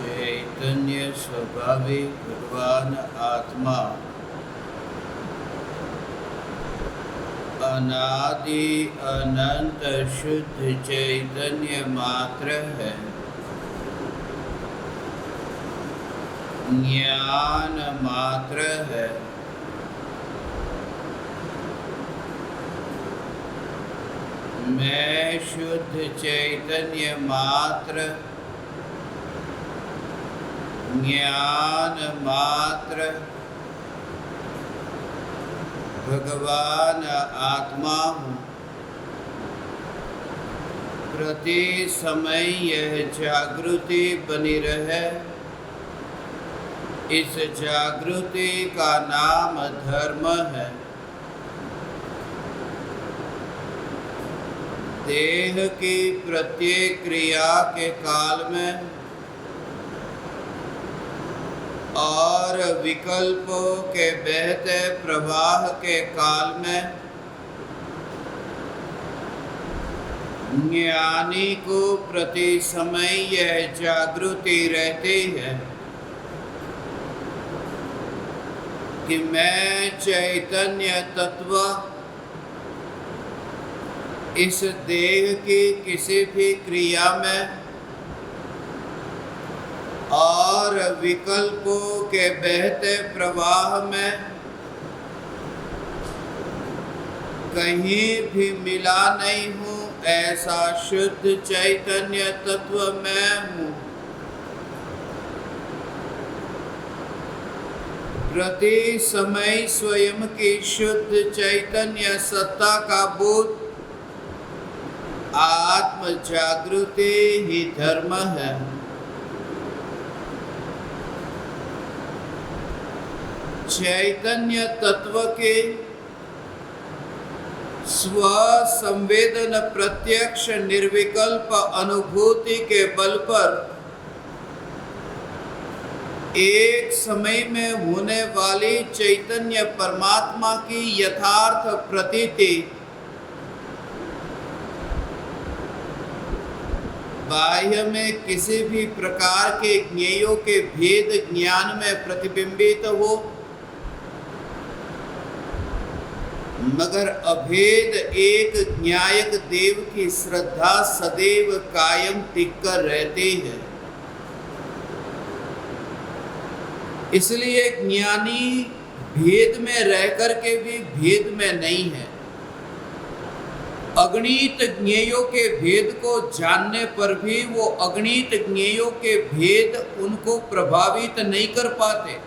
चैतन्य स्वाभाविक भगवान आत्मा अनादि अनंत शुद्ध चैतन्य मात्र है। ज्ञान मात्र है। मैं शुद्ध चैतन्य मात्र, ज्ञान मात्र, भगवान आत्मा हूँ। प्रति समय यह जागृति बनी रहे। इस जागृति का नाम धर्म है। देह की प्रत्येक क्रिया के काल में और विकल्पों के बहते प्रवाह के काल में ज्ञानी को प्रति समय यह जागृति रहती है कि मैं चैतन्य तत्व इस देह की किसी भी क्रिया में और विकल्पों के बहते प्रवाह में कहीं भी मिला नहीं हूँ। ऐसा शुद्ध चैतन्य तत्व मैं हूँ। प्रति समय स्वयं की शुद्ध चैतन्य सत्ता का बोध आत्म जागृति ही धर्म है। चैतन्य तत्व के स्व संवेदन प्रत्यक्ष निर्विकल्प अनुभूति के बल पर एक समय में होने वाली चैतन्य परमात्मा की यथार्थ प्रतीति बाह्य में किसी भी प्रकार के ज्ञेयों के भेद ज्ञान में प्रतिबिंबित हो, मगर अभेद एक ज्ञायक देव की श्रद्धा सदैव कायम टिक कर रहती है। इसलिए ज्ञानी भेद में रह कर के भी भेद में नहीं है। अगणित ज्ञेयों के भेद को जानने पर भी वो अगणित ज्ञेयों के भेद उनको प्रभावित नहीं कर पाते।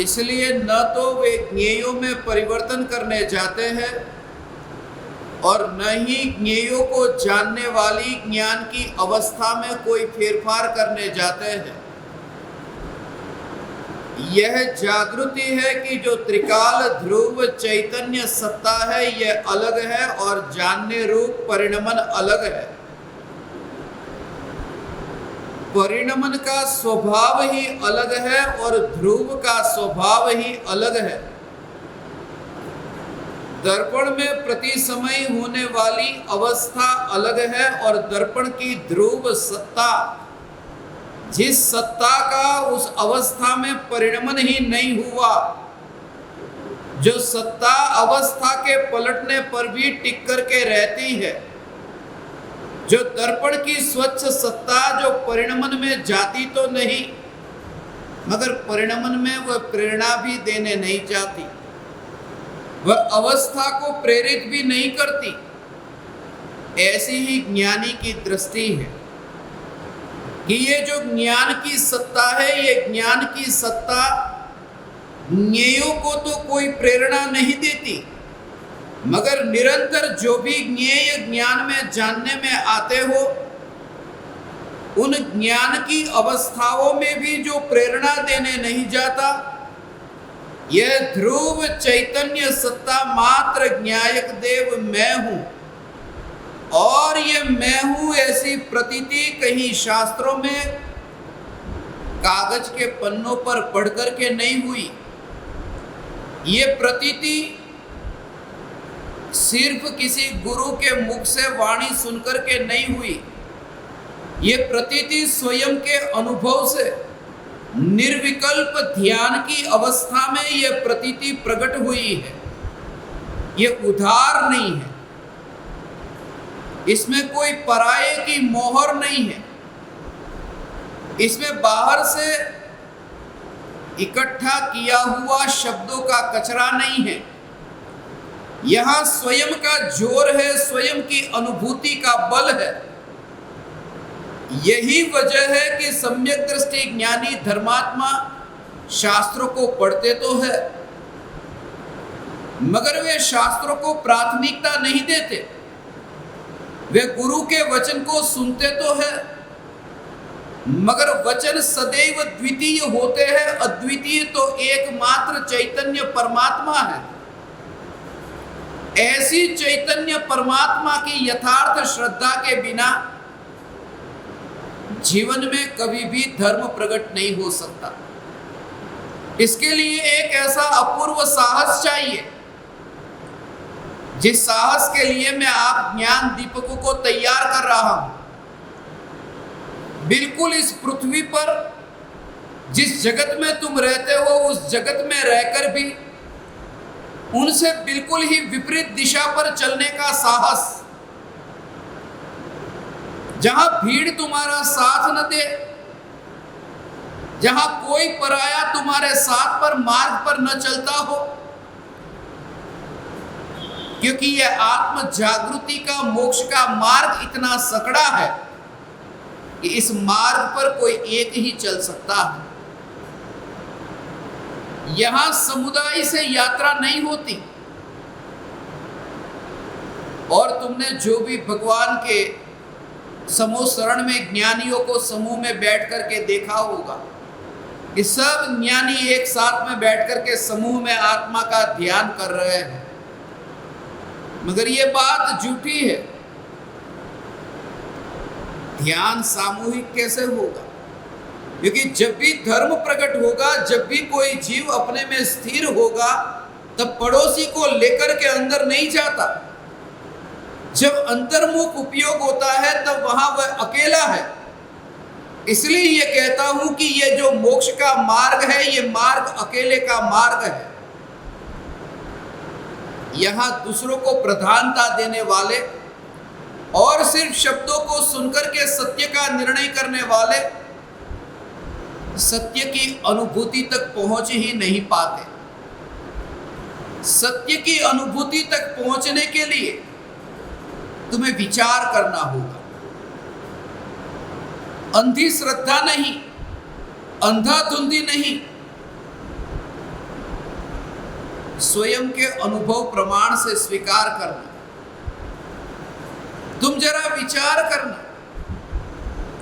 इसलिए न तो वे ज्ञेयों में परिवर्तन करने जाते हैं और न ही ज्ञेयों को जानने वाली ज्ञान की अवस्था में कोई फेरफार करने जाते हैं। यह जागृति है कि जो त्रिकाल ध्रुव चैतन्य सत्ता है यह अलग है और जानने रूप परिणमन अलग है। परिणमन का स्वभाव ही अलग है और ध्रुव का स्वभाव ही अलग है। दर्पण में प्रति समय होने वाली अवस्था अलग है और दर्पण की ध्रुव सत्ता, जिस सत्ता का उस अवस्था में परिणमन ही नहीं हुआ, जो सत्ता अवस्था के पलटने पर भी टिक कर के रहती है, जो दर्पण की स्वच्छ सत्ता जो परिणमन में जाती तो नहीं मगर परिणमन में वह प्रेरणा भी देने नहीं चाहती, वह अवस्था को प्रेरित भी नहीं करती। ऐसी ही ज्ञानी की दृष्टि है कि ये जो ज्ञान की सत्ता है, ये ज्ञान की सत्ता ज्ञेयों को तो कोई प्रेरणा नहीं देती, मगर निरंतर जो भी ज्ञेय ज्ञान में जानने में आते हो, उन ज्ञान की अवस्थाओं में भी जो प्रेरणा देने नहीं जाता, यह ध्रुव चैतन्य सत्ता मात्र ज्ञायक देव मैं हूँ। और ये मैं हूँ ऐसी प्रतीति कहीं शास्त्रों में कागज के पन्नों पर पढ़ कर के नहीं हुई। ये प्रतीति सिर्फ किसी गुरु के मुख से वाणी सुनकर के नहीं हुई, ये प्रतीति स्वयं के अनुभव से निर्विकल्प ध्यान की अवस्था में ये प्रतीति प्रकट हुई है। ये उधार नहीं है, इसमें कोई पराये की मोहर नहीं है, इसमें बाहर से इकट्ठा किया हुआ शब्दों का कचरा नहीं है। यहां स्वयं का जोर है, स्वयं की अनुभूति का बल है। यही वजह है कि सम्यक दृष्टि ज्ञानी धर्मात्मा शास्त्रों को पढ़ते तो है, मगर वे शास्त्रों को प्राथमिकता नहीं देते। वे गुरु के वचन को सुनते तो है, मगर वचन सदैव द्वितीय होते हैं। अद्वितीय तो एकमात्र चैतन्य परमात्मा है। ऐसी चैतन्य परमात्मा की यथार्थ श्रद्धा के बिना जीवन में कभी भी धर्म प्रकट नहीं हो सकता। इसके लिए एक ऐसा अपूर्व साहस चाहिए, जिस साहस के लिए मैं आप ज्ञान दीपकों को तैयार कर रहा हूं। बिल्कुल इस पृथ्वी पर जिस जगत में तुम रहते हो, उस जगत में रहकर भी उनसे बिल्कुल ही विपरीत दिशा पर चलने का साहस। जहां भीड़ तुम्हारा साथ न दे, जहां कोई पराया तुम्हारे साथ पर मार्ग पर न चलता हो, क्योंकि यह आत्म जागृति का मोक्ष का मार्ग इतना सकड़ा है कि इस मार्ग पर कोई एक ही चल सकता है। यहां समुदाय से यात्रा नहीं होती। और तुमने जो भी भगवान के समूह शरण में ज्ञानियों को समूह में बैठ करके देखा होगा कि सब ज्ञानी एक साथ में बैठ करके समूह में आत्मा का ध्यान कर रहे हैं, मगर ये बात झूठी है। ध्यान सामूहिक कैसे होगा? क्योंकि जब भी धर्म प्रकट होगा, जब भी कोई जीव अपने में स्थिर होगा, तब पड़ोसी को लेकर के अंदर नहीं जाता। जब अंतर्मुख उपयोग होता है तब वहां वह अकेला है। इसलिए ये कहता हूं कि ये जो मोक्ष का मार्ग है, ये मार्ग अकेले का मार्ग है। यहां दूसरों को प्रधानता देने वाले और सिर्फ शब्दों को सुनकर के सत्य का निर्णय करने वाले सत्य की अनुभूति तक पहुंच ही नहीं पाते। सत्य की अनुभूति तक पहुंचने के लिए तुम्हें विचार करना होगा। अंधी श्रद्धा नहीं, अंधाधुंधी नहीं, स्वयं के अनुभव प्रमाण से स्वीकार करना। तुम जरा विचार करना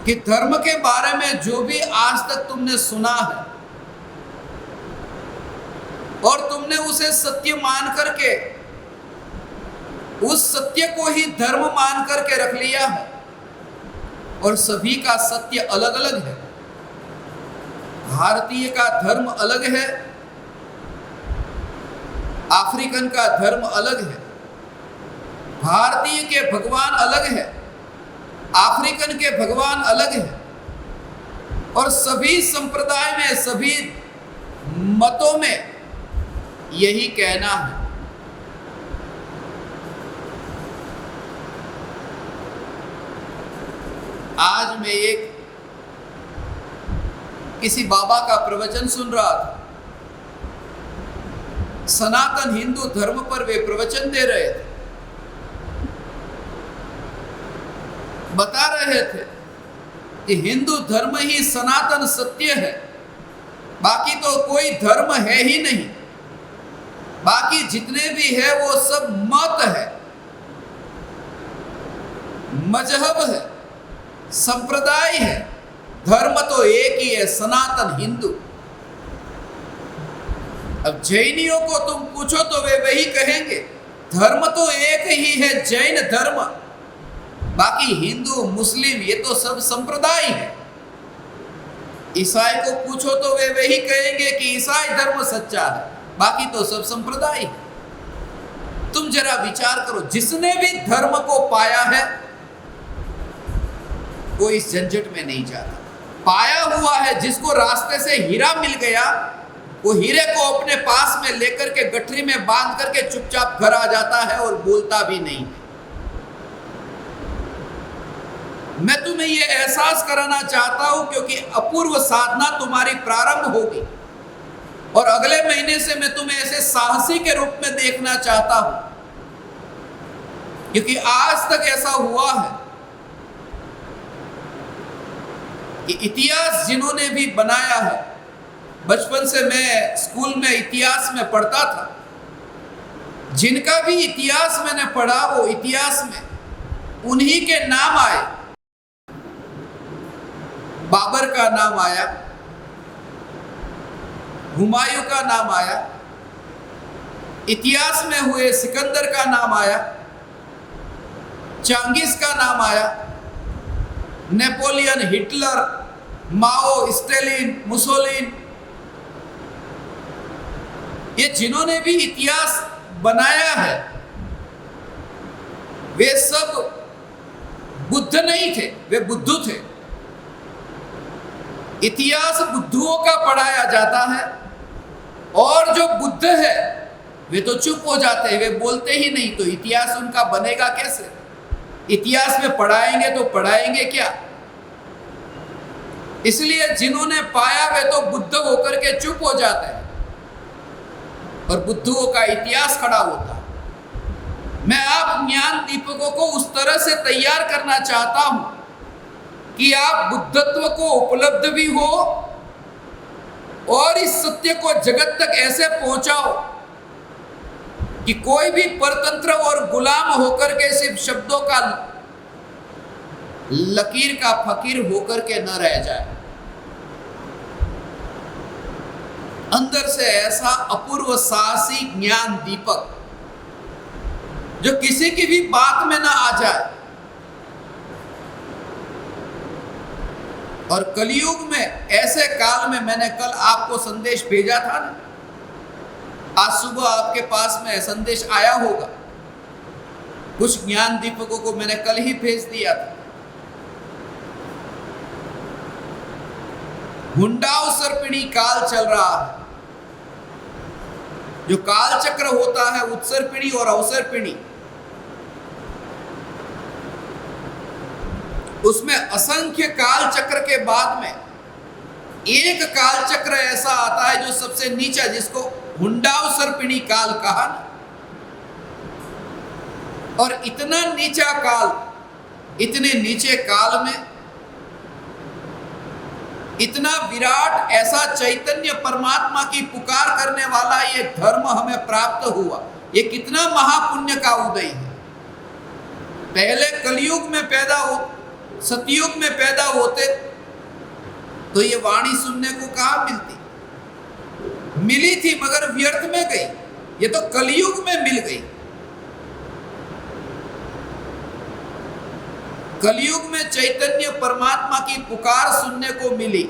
कि धर्म के बारे में जो भी आज तक तुमने सुना है और तुमने उसे सत्य मान करके, उस सत्य को ही धर्म मान करके रख लिया है, और सभी का सत्य अलग अलग है। भारतीय का धर्म अलग है, अफ्रीकन का धर्म अलग है, भारतीय के भगवान अलग है, अफ्रीकन के भगवान अलग है, और सभी संप्रदाय में, सभी मतों में यही कहना है। आज मैं किसी बाबा का प्रवचन सुन रहा था। सनातन हिंदू धर्म पर वे प्रवचन दे रहे थे। बता रहे थे कि हिंदू धर्म ही सनातन सत्य है, बाकी तो कोई धर्म है ही नहीं। बाकी जितने भी है वो सब मत है, मजहब है, संप्रदाय है। धर्म तो एक ही है, सनातन हिंदू। अब जैनियों को तुम पूछो तो वे वही कहेंगे, धर्म तो एक ही है, जैन धर्म। बाकी हिंदू मुस्लिम ये तो सब संप्रदाय है। ईसाई को पूछो तो वे वही कहेंगे कि ईसाई धर्म सच्चा है, बाकी तो सब संप्रदाय है। तुम जरा विचार करो, जिसने भी धर्म को पाया है वो इस झंझट में नहीं जाता। पाया हुआ है, जिसको रास्ते से हीरा मिल गया, वो हीरे को अपने पास में लेकर के गठरी में बांध करके चुपचाप घर आ जाता है और बोलता भी नहीं। मैं तुम्हें ये एहसास कराना चाहता हूं, क्योंकि अपूर्व साधना तुम्हारी प्रारंभ होगी और अगले महीने से मैं तुम्हें ऐसे साहसी के रूप में देखना चाहता हूं, क्योंकि आज तक ऐसा हुआ है कि इतिहास जिन्होंने भी बनाया है, बचपन से मैं स्कूल में इतिहास में पढ़ता था, जिनका भी इतिहास मैंने पढ़ा वो इतिहास में उन्हीं के नाम आए। बाबर का नाम आया, हुमायूं का नाम आया, इतिहास में हुए सिकंदर का नाम आया, चंगेज का नाम आया, नेपोलियन, हिटलर, माओ, स्टालिन, मुसोलिन, ये जिन्होंने भी इतिहास बनाया है वे सब बुद्ध नहीं थे, वे बुद्धू थे। इतिहास बुद्धुओं का पढ़ाया जाता है और जो बुद्ध है वे तो चुप हो जाते हैं, वे बोलते ही नहीं, तो इतिहास उनका बनेगा कैसे? इतिहास में पढ़ाएंगे तो पढ़ाएंगे क्या? इसलिए जिन्होंने पाया वे तो बुद्ध होकर के चुप हो जाते हैं और बुद्धुओं का इतिहास खड़ा होता है। मैं आप ज्ञान दीपकों को उस तरह से तैयार करना चाहता हूं कि आप बुद्धत्व को उपलब्ध भी हो और इस सत्य को जगत तक ऐसे पहुंचाओ कि कोई भी परतंत्र और गुलाम होकर के सिर्फ शब्दों का लकीर का फकीर होकर के न रह जाए। अंदर से ऐसा अपूर्व साहसी ज्ञान दीपक जो किसी की भी बात में ना आ जाए। और कलयुग में ऐसे काल में, मैंने कल आपको संदेश भेजा था ना, आज सुबह आपके पास में संदेश आया होगा, कुछ ज्ञान दीपकों को मैंने कल ही भेज दिया था। हुंडाव सर्पिणी काल चल रहा है। जो काल चक्र होता है उत्सर्पिणी और अवसर्पिणी, उसमें असंख्य काल चक्र के बाद में एक काल चक्र ऐसा आता है जो सबसे नीचा, जिसको हुंडाव सर्पिणी काल कहा ना। और इतना नीचा काल, इतने नीचे काल में इतना विराट ऐसा चैतन्य परमात्मा की पुकार करने वाला ये धर्म हमें प्राप्त हुआ, ये कितना महापुण्य का उदय है। पहले कलयुग में पैदा हो, सतयुग में पैदा होते तो ये वाणी सुनने को कहाँ मिलती? मिली थी मगर व्यर्थ में गई। ये तो कलयुग में मिल गई। कलयुग में चैतन्य परमात्मा की पुकार सुनने को मिली,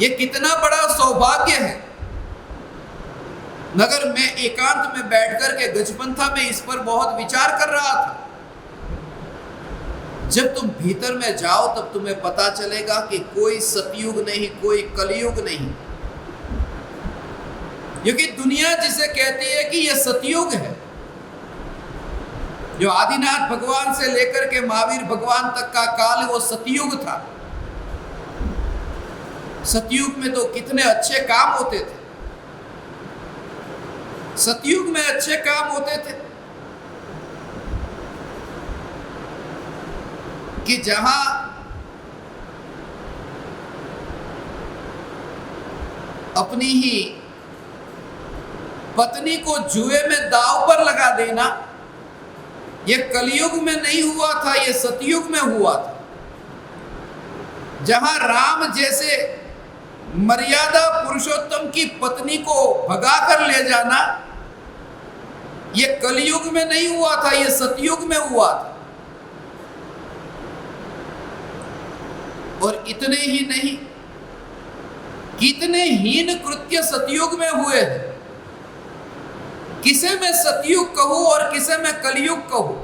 ये कितना बड़ा सौभाग्य है। मगर मैं एकांत में बैठकर के गजपंथा में इस पर बहुत विचार कर रहा था। जब तुम भीतर में जाओ तब तुम्हें पता चलेगा कि कोई सतयुग नहीं, कोई कलयुग नहीं, क्योंकि दुनिया जिसे कहती है कि यह सतयुग है, जो आदिनाथ भगवान से लेकर के महावीर भगवान तक का काल वो सतयुग था। सतयुग में तो कितने अच्छे काम होते थे, सतयुग में अच्छे काम होते थे कि जहां अपनी ही पत्नी को जुए में दांव पर लगा देना, यह कलयुग में नहीं हुआ था, यह सतयुग में हुआ था। जहां राम जैसे मर्यादा पुरुषोत्तम की पत्नी को भगा कर ले जाना, यह कलयुग में नहीं हुआ था, यह सतयुग में हुआ था। और इतने ही नहीं, कितने हीन कृत्य सतयुग में हुए हैं। किसे मैं सतयुग कहूं और किसे मैं कलयुग कहूं।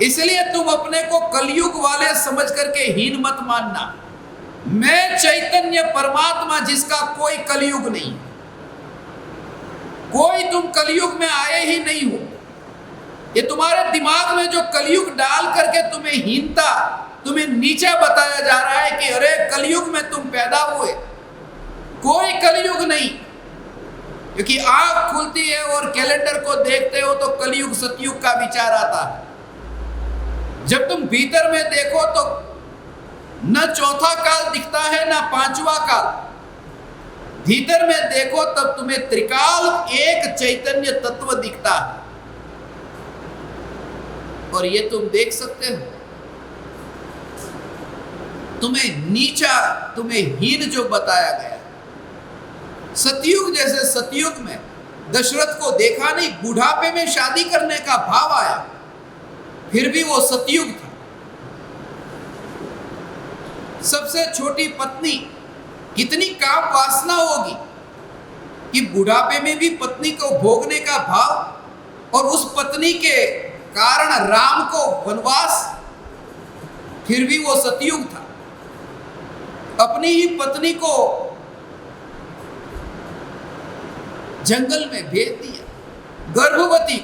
इसलिए तुम अपने को कलयुग वाले समझ करके हीन मत मानना। मैं चैतन्य परमात्मा जिसका कोई कलयुग नहीं, कोई तुम कलयुग में आए ही नहीं हो। ये तुम्हारे दिमाग में जो कलयुग डाल करके तुम्हें हीनता, तुम्हें नीचा बताया जा रहा है कि अरे कलयुग में तुम पैदा हुए, कोई कलयुग नहीं। क्योंकि आंख खुलती है और कैलेंडर को देखते हो तो कलयुग सतयुग का विचार आता है। जब तुम भीतर में देखो तो न चौथा काल दिखता है न पांचवा काल। भीतर में देखो तब तुम्हें त्रिकाल एक चैतन्य तत्व दिखता है। और ये तुम देख सकते हो। तुम्हें नीचा, तुम्हें हीन जो बताया गया। सतयुग जैसे सतयुग में दशरथ को देखा नहीं, बुढ़ापे में शादी करने का भाव आया, फिर भी वो सतयुग था। सबसे छोटी पत्नी, कितनी काम वासना होगी कि बुढ़ापे में भी पत्नी को भोगने का भाव, और उस पत्नी के कारण राम को वनवास, फिर भी वो सतयुग था। अपनी ही पत्नी को जंगल में भेज दिया, गर्भवती,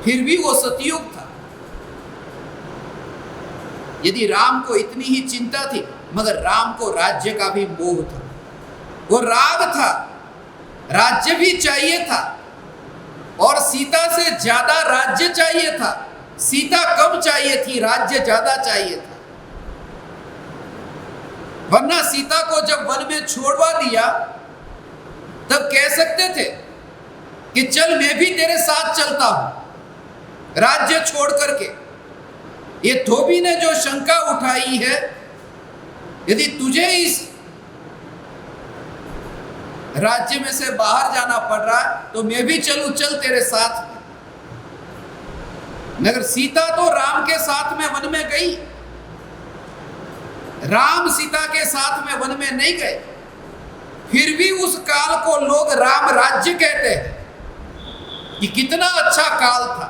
फिर भी वो सतयुग था। यदि राम को इतनी ही चिंता थी, मगर राम को राज्य का भी मोह था, वो राग था, राज्य भी चाहिए था, और सीता से ज्यादा राज्य चाहिए था। सीता कम चाहिए थी, राज्य ज्यादा चाहिए था। वरना सीता को जब वन में छोड़वा दिया तब कह सकते थे कि चल मैं भी तेरे साथ चलता हूं, राज्य छोड़ करके। ये धोबी ने जो शंका उठाई है, यदि तुझे इस राज्य में से बाहर जाना पड़ रहा है तो मैं भी चलूं, चल तेरे साथ। मगर सीता तो राम के साथ में वन में गई, राम सीता के साथ में वन में नहीं गए। फिर भी उस काल को लोग राम राज्य कहते हैं कि कितना अच्छा काल था।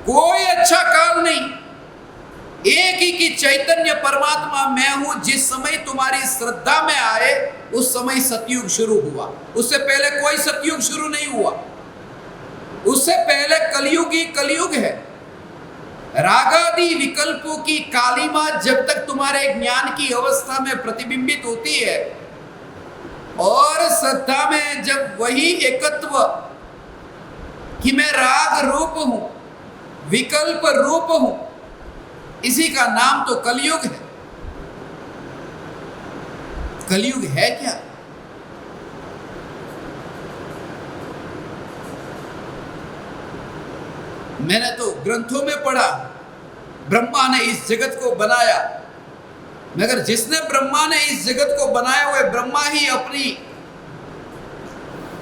कोई अच्छा काल नहीं, एक ही कि चैतन्य परमात्मा मैं हूं। जिस समय तुम्हारी श्रद्धा में आए उस समय सतयुग शुरू हुआ, उससे पहले कोई सतयुग शुरू नहीं हुआ। उससे पहले कलयुग ही कलयुग है। रागादि विकल्पों की कालिमा जब तक तुम्हारे ज्ञान की अवस्था में प्रतिबिंबित होती है, और श्रद्धा में जब वही एकत्व कि मैं राग रूप हूं, विकल्प रूप हूं, इसी का नाम तो कलयुग है। कलयुग है क्या? मैंने तो ग्रंथों में पढ़ा ब्रह्मा ने इस जगत को बनाया, मगर जिसने ब्रह्मा ने इस जगत को बनाया हुए ब्रह्मा ही अपनी,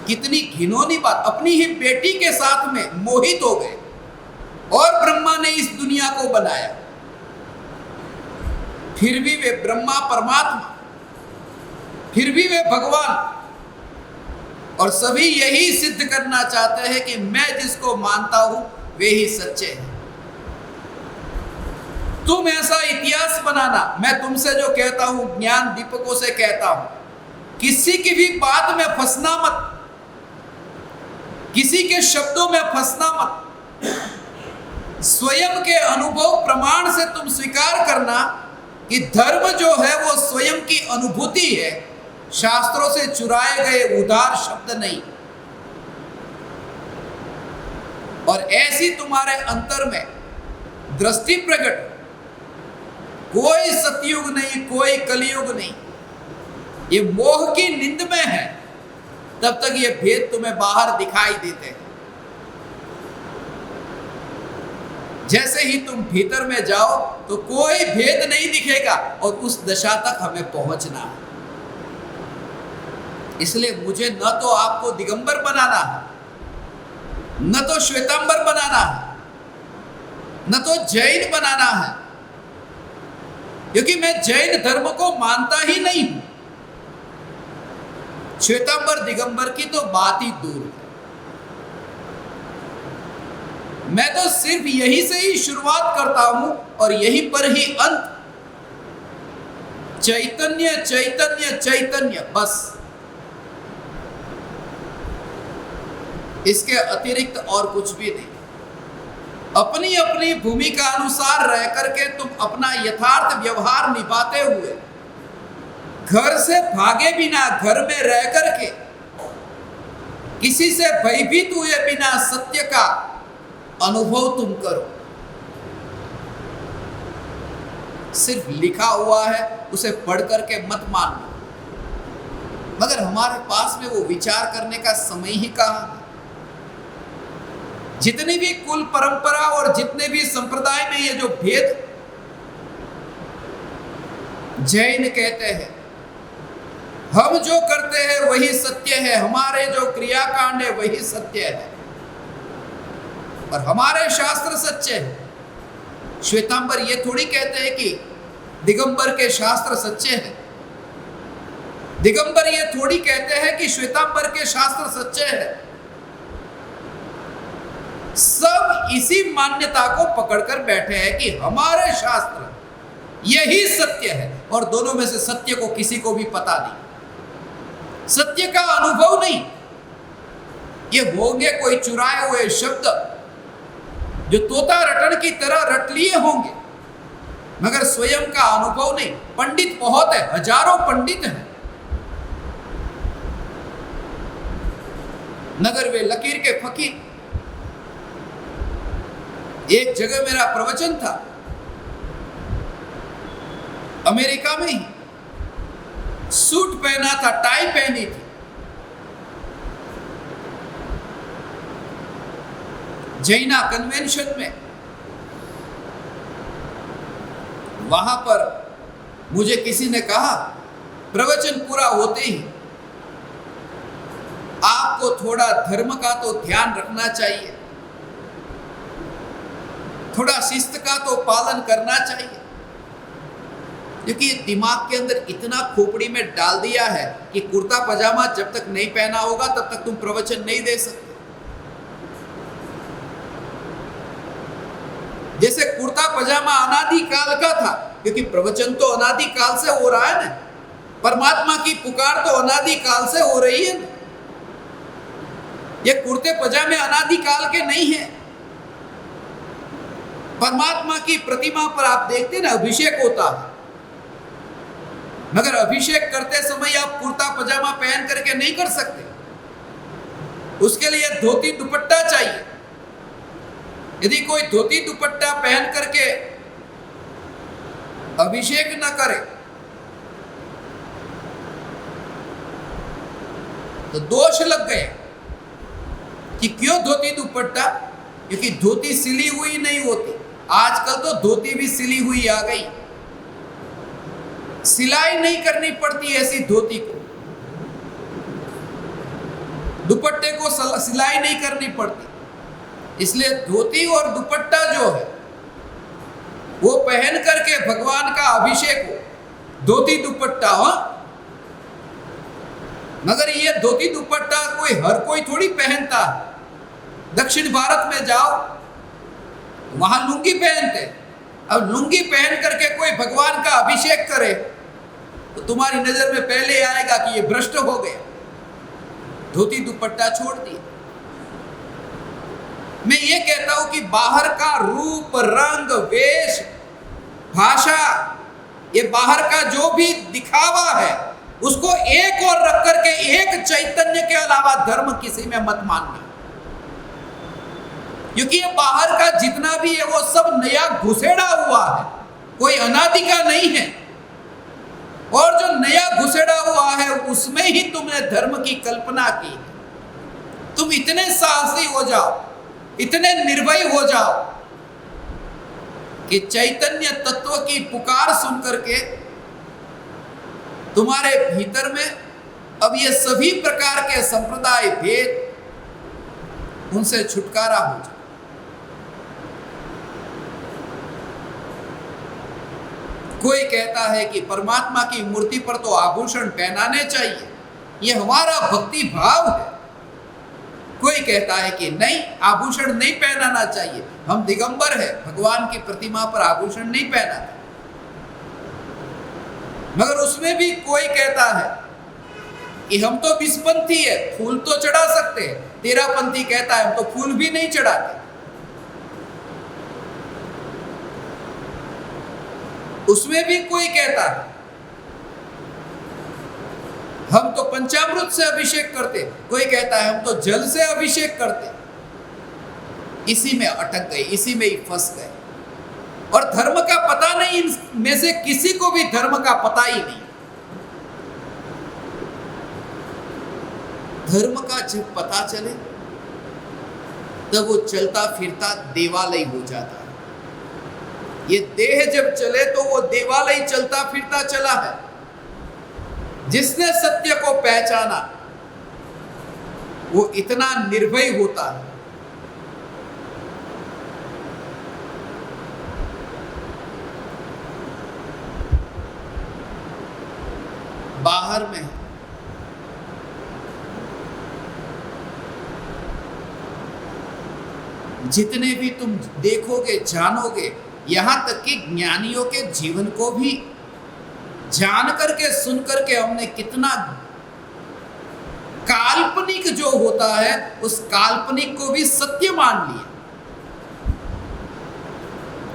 कितनी घिनौनी बात, अपनी ही बेटी के साथ में मोहित हो गए और ब्रह्मा ने इस दुनिया को बनाया। फिर भी वे ब्रह्मा परमात्मा, फिर भी वे भगवान, और सभी यही सिद्ध करना चाहते हैं कि मैं जिसको मानता हूं वे ही सच्चे हैं। तुम ऐसा इतिहास बनाना, मैं तुमसे जो कहता हूं ज्ञान दीपकों से कहता हूं, किसी की भी बात में फंसना मत, किसी के शब्दों में फंसना मत। स्वयं के अनुभव प्रमाण से तुम स्वीकार करना कि धर्म जो है वो स्वयं की अनुभूति है, शास्त्रों से चुराए गए उदार शब्द नहीं। और ऐसी तुम्हारे अंतर में दृष्टि प्रकट, कोई सतयुग नहीं, कोई कलयुग नहीं, ये मोह की नींद में है, तब तक ये भेद तुम्हें बाहर दिखाई देते हैं। जैसे ही तुम भीतर में जाओ तो कोई भेद नहीं दिखेगा, और उस दशा तक हमें पहुंचना है। इसलिए मुझे न तो आपको दिगंबर बनाना है, न तो श्वेतांबर बनाना है, न तो जैन बनाना है, क्योंकि मैं जैन धर्म को मानता ही नहीं हूं। श्वेतांबर दिगंबर की तो बात ही दूर है। मैं तो सिर्फ यही से ही शुरुआत करता हूं और यहीं पर ही अंत। चैतन्य चैतन्य चैतन्य, बस। इसके अतिरिक्त और कुछ भी नहीं। अपनी अपनी भूमिका अनुसार रह करके तुम अपना यथार्थ व्यवहार निभाते हुए, घर से भागे बिना घर में रह करके, किसी से भयभीत हुए बिना सत्य का अनुभव तुम करो। सिर्फ लिखा हुआ है उसे पढ़ करके मत मान लो, मगर हमारे पास में वो विचार करने का समय ही कहाँ है। जितनी भी कुल परंपरा और जितने भी संप्रदाय में ये जो भेद, जैन कहते हैं हम जो करते हैं वही सत्य है, हमारे जो क्रियाकांड है वही सत्य है, और हमारे शास्त्र सच्चे हैं। श्वेतांबर ये थोड़ी कहते हैं कि दिगंबर के शास्त्र सच्चे हैं। दिगंबर ये थोड़ी कहते हैं कि श्वेतांबर के शास्त्र सच्चे हैं। सब इसी मान्यता को पकड़कर बैठे हैं कि हमारे शास्त्र यही सत्य है, और दोनों में से सत्य को किसी को भी पता नहीं। सत्य का अनुभव नहीं। ये होंगे कोई चुराए हुए शब्द जो तोता रटन की तरह रट लिए होंगे, मगर स्वयं का अनुभव नहीं। पंडित बहुत है, हजारों पंडित हैं, मगर वे लकीर के फकीर। एक जगह मेरा प्रवचन था, अमेरिका में ही। सूट पहना था, टाई पहनी थी। जैना कन्वेंशन में, वहां पर मुझे किसी ने कहा, प्रवचन पूरा होते ही आपको थोड़ा धर्म का तो ध्यान रखना चाहिए, थोड़ा शिस्त का तो पालन करना चाहिए, क्योंकि दिमाग के अंदर इतना खोपड़ी में डाल दिया है कि कुर्ता पजामा जब तक नहीं पहना होगा तब तक तुम प्रवचन नहीं दे सकते। जैसे कुर्ता पजामा अनादि काल का था, क्योंकि प्रवचन तो अनादि काल से हो रहा है ना, परमात्मा की पुकार तो अनादि काल से हो रही है ना। ये कुर्ते पजामे अनादि काल के नहीं है। परमात्मा की प्रतिमा पर आप देखते ना, अभिषेक होता है, मगर अभिषेक करते समय आप कुर्ता पजामा पहन करके नहीं कर सकते। उसके लिए धोती दुपट्टा चाहिए। यदि कोई धोती दुपट्टा पहन करके अभिषेक न करे तो दोष लग गए कि क्यों धोती दुपट्टा, क्योंकि धोती सिली हुई नहीं होती। आजकल तो धोती भी सिली हुई आ गई, सिलाई नहीं करनी पड़ती ऐसी धोती को, दुपट्टे को सिलाई नहीं करनी पड़ती। इसलिए धोती और दुपट्टा जो है वो पहन करके भगवान का अभिषेक हो, धोती दुपट्टा हो। मगर ये धोती दुपट्टा हर कोई थोड़ी पहनता है। दक्षिण भारत में जाओ, वहां लुंगी पहनते। अब लुंगी पहन करके कोई भगवान का अभिषेक करे तो तुम्हारी नजर में पहले आएगा कि ये भ्रष्ट हो गया, धोती दुपट्टा छोड़ दिया। मैं ये कहता हूं कि बाहर का रूप, रंग, वेश, भाषा, ये बाहर का जो भी दिखावा है उसको एक और रख करके एक चैतन्य के अलावा धर्म किसी में मत मानना, क्योंकि ये बाहर का जितना भी है वो सब नया घुसेड़ा हुआ है, कोई अनादि का नहीं है। और जो नया घुसेड़ा हुआ है उसमें ही तुमने धर्म की कल्पना की है। तुम इतने साहसी हो जाओ, इतने निर्भय हो जाओ कि चैतन्य तत्व की पुकार सुन करके तुम्हारे भीतर में अब ये सभी प्रकार के संप्रदाय भेद उनसे छुटकारा हो जाए। कोई कहता है कि परमात्मा की मूर्ति पर तो आभूषण पहनाने चाहिए, ये हमारा भक्ति भाव है। कोई कहता है कि नहीं, आभूषण नहीं पहनाना चाहिए, हम दिगंबर है, भगवान की प्रतिमा पर आभूषण नहीं पहनाते। मगर उसमें भी कोई कहता है कि हम तो बिसपंथी है, फूल तो चढ़ा सकते हैं। तेरापंथी कहता है हम तो फूल भी नहीं चढ़ाते। उसमें भी कोई कहता है हम तो पंचामृत से अभिषेक करते, कोई कहता है हम तो जल से अभिषेक करते। इसी में अटक गए, इसी में ही फंस गए, और धर्म का पता नहीं। इनमें से किसी को भी धर्म का पता ही नहीं। धर्म का जब पता चले तब वो चलता फिरता देवालय हो जाता है। ये देह जब चले तो वो देवालय चलता फिरता चला है। जिसने सत्य को पहचाना वो इतना निर्भय होता है। बाहर में जितने भी तुम देखोगे, जानोगे, यहां तक कि ज्ञानियों के जीवन को भी जान करके सुन करके हमने कितना काल्पनिक जो होता है उस काल्पनिक को भी सत्य मान लिया।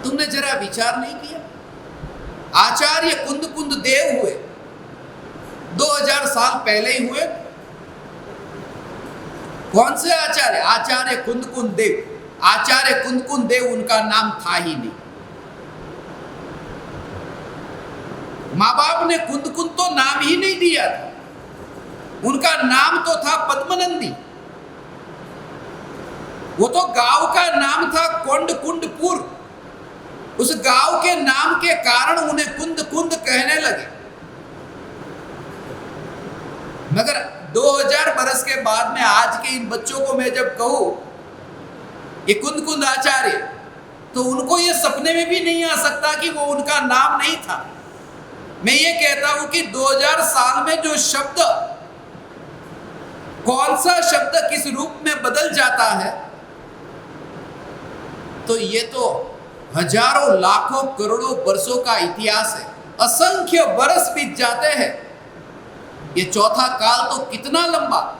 तुमने जरा विचार नहीं किया? आचार्य कुंद देव हुए 2000 साल पहले ही हुए। कौन से आचार्य? आचार्य कुंद देव। आचार्य कुंद देव उनका नाम था ही नहीं। माँ बाप ने कुंद तो नाम ही नहीं दिया था। उनका नाम तो था पद्मनंदी। वो तो गांव का नाम था कुंडपुर। उस गांव के नाम के कारण उन्हें कुंद कहने लगे। मगर 2000 बरस के बाद में आज के इन बच्चों को मैं जब कहूं ये कुंद आचार्य, तो उनको ये सपने में भी नहीं आ सकता कि वो उनका नाम नहीं था। मैं ये कहता हूं कि 2000 साल में जो शब्द, कौन सा शब्द किस रूप में बदल जाता है, तो ये तो हजारों लाखों करोड़ों वर्षों का इतिहास है। असंख्य वर्ष बीत जाते हैं। ये चौथा काल तो कितना लंबा।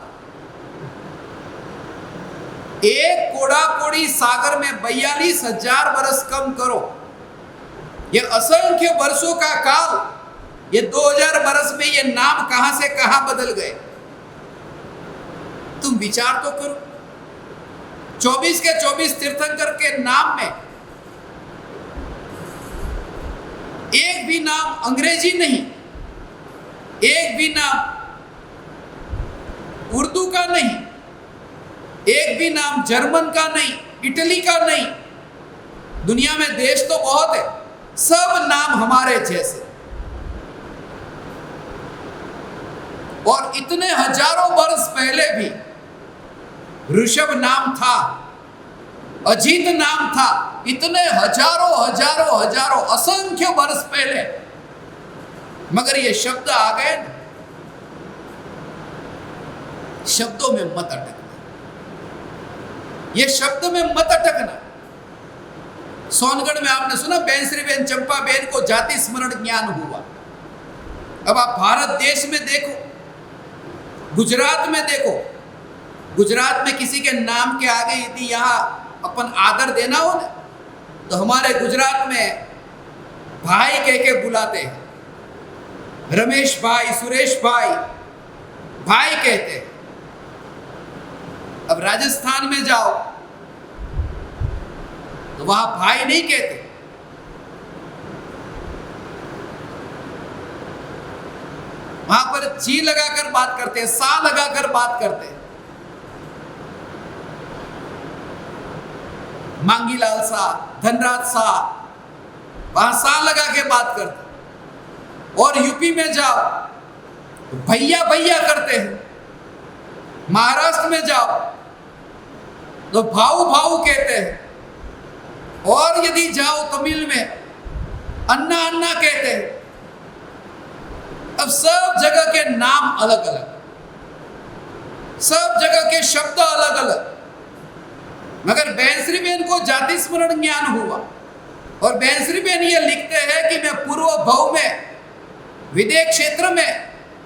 एक कोड़ा-कोड़ी सागर में 42,000 वर्ष कम करो, ये असंख्य वर्षों का काल। ये 2000 वर्ष में ये नाम कहां से कहां बदल गए? तुम विचार तो करो। 24 के 24 तीर्थंकर के नाम में एक भी नाम अंग्रेजी नहीं, एक भी नाम उर्दू का नहीं, एक भी नाम जर्मन का नहीं, इटली का नहीं। दुनिया में देश तो बहुत है, सब नाम हमारे जैसे। और इतने हजारों वर्ष पहले भी ऋषभ नाम था, अजीत नाम था। इतने हजारों असंख्य वर्ष पहले। मगर ये शब्द आ गए ना, शब्दों में मत अटकना। ये शब्द में मत अटकना। सोनगढ़ में आपने सुना बेन चंपा बेन को जाति स्मरण ज्ञान हुआ। अब आप भारत देश में देखो, गुजरात में देखो। गुजरात में किसी के नाम के आगे यदि यहाँ अपन आदर देना हो ना, तो हमारे गुजरात में भाई कह के बुलाते हैं। रमेश भाई, सुरेश भाई, भाई कहते हैं। अब राजस्थान में जाओ तो वहां भाई नहीं कहते, वहां पर जी लगाकर बात करते हैं, सा लगाकर बात करते हैं। मांगीलाल सा, धनराज सा, वहां सा लगा के बात करते। और यूपी में जाओ तो भैया भैया करते हैं। महाराष्ट्र में जाओ तो भाऊ भाऊ कहते हैं। और यदि जाओ तमिल में अन्ना अन्ना कहते हैं। अब सब जगह के नाम अलग अलग। सब जगह के शब्द अलग अलग, मगर बैंसरी बेन को जाति स्मरण ज्ञान हुआ। और बैंसरी बेन ये लिखते हैं कि मैं पूर्व भव में विदेह क्षेत्र में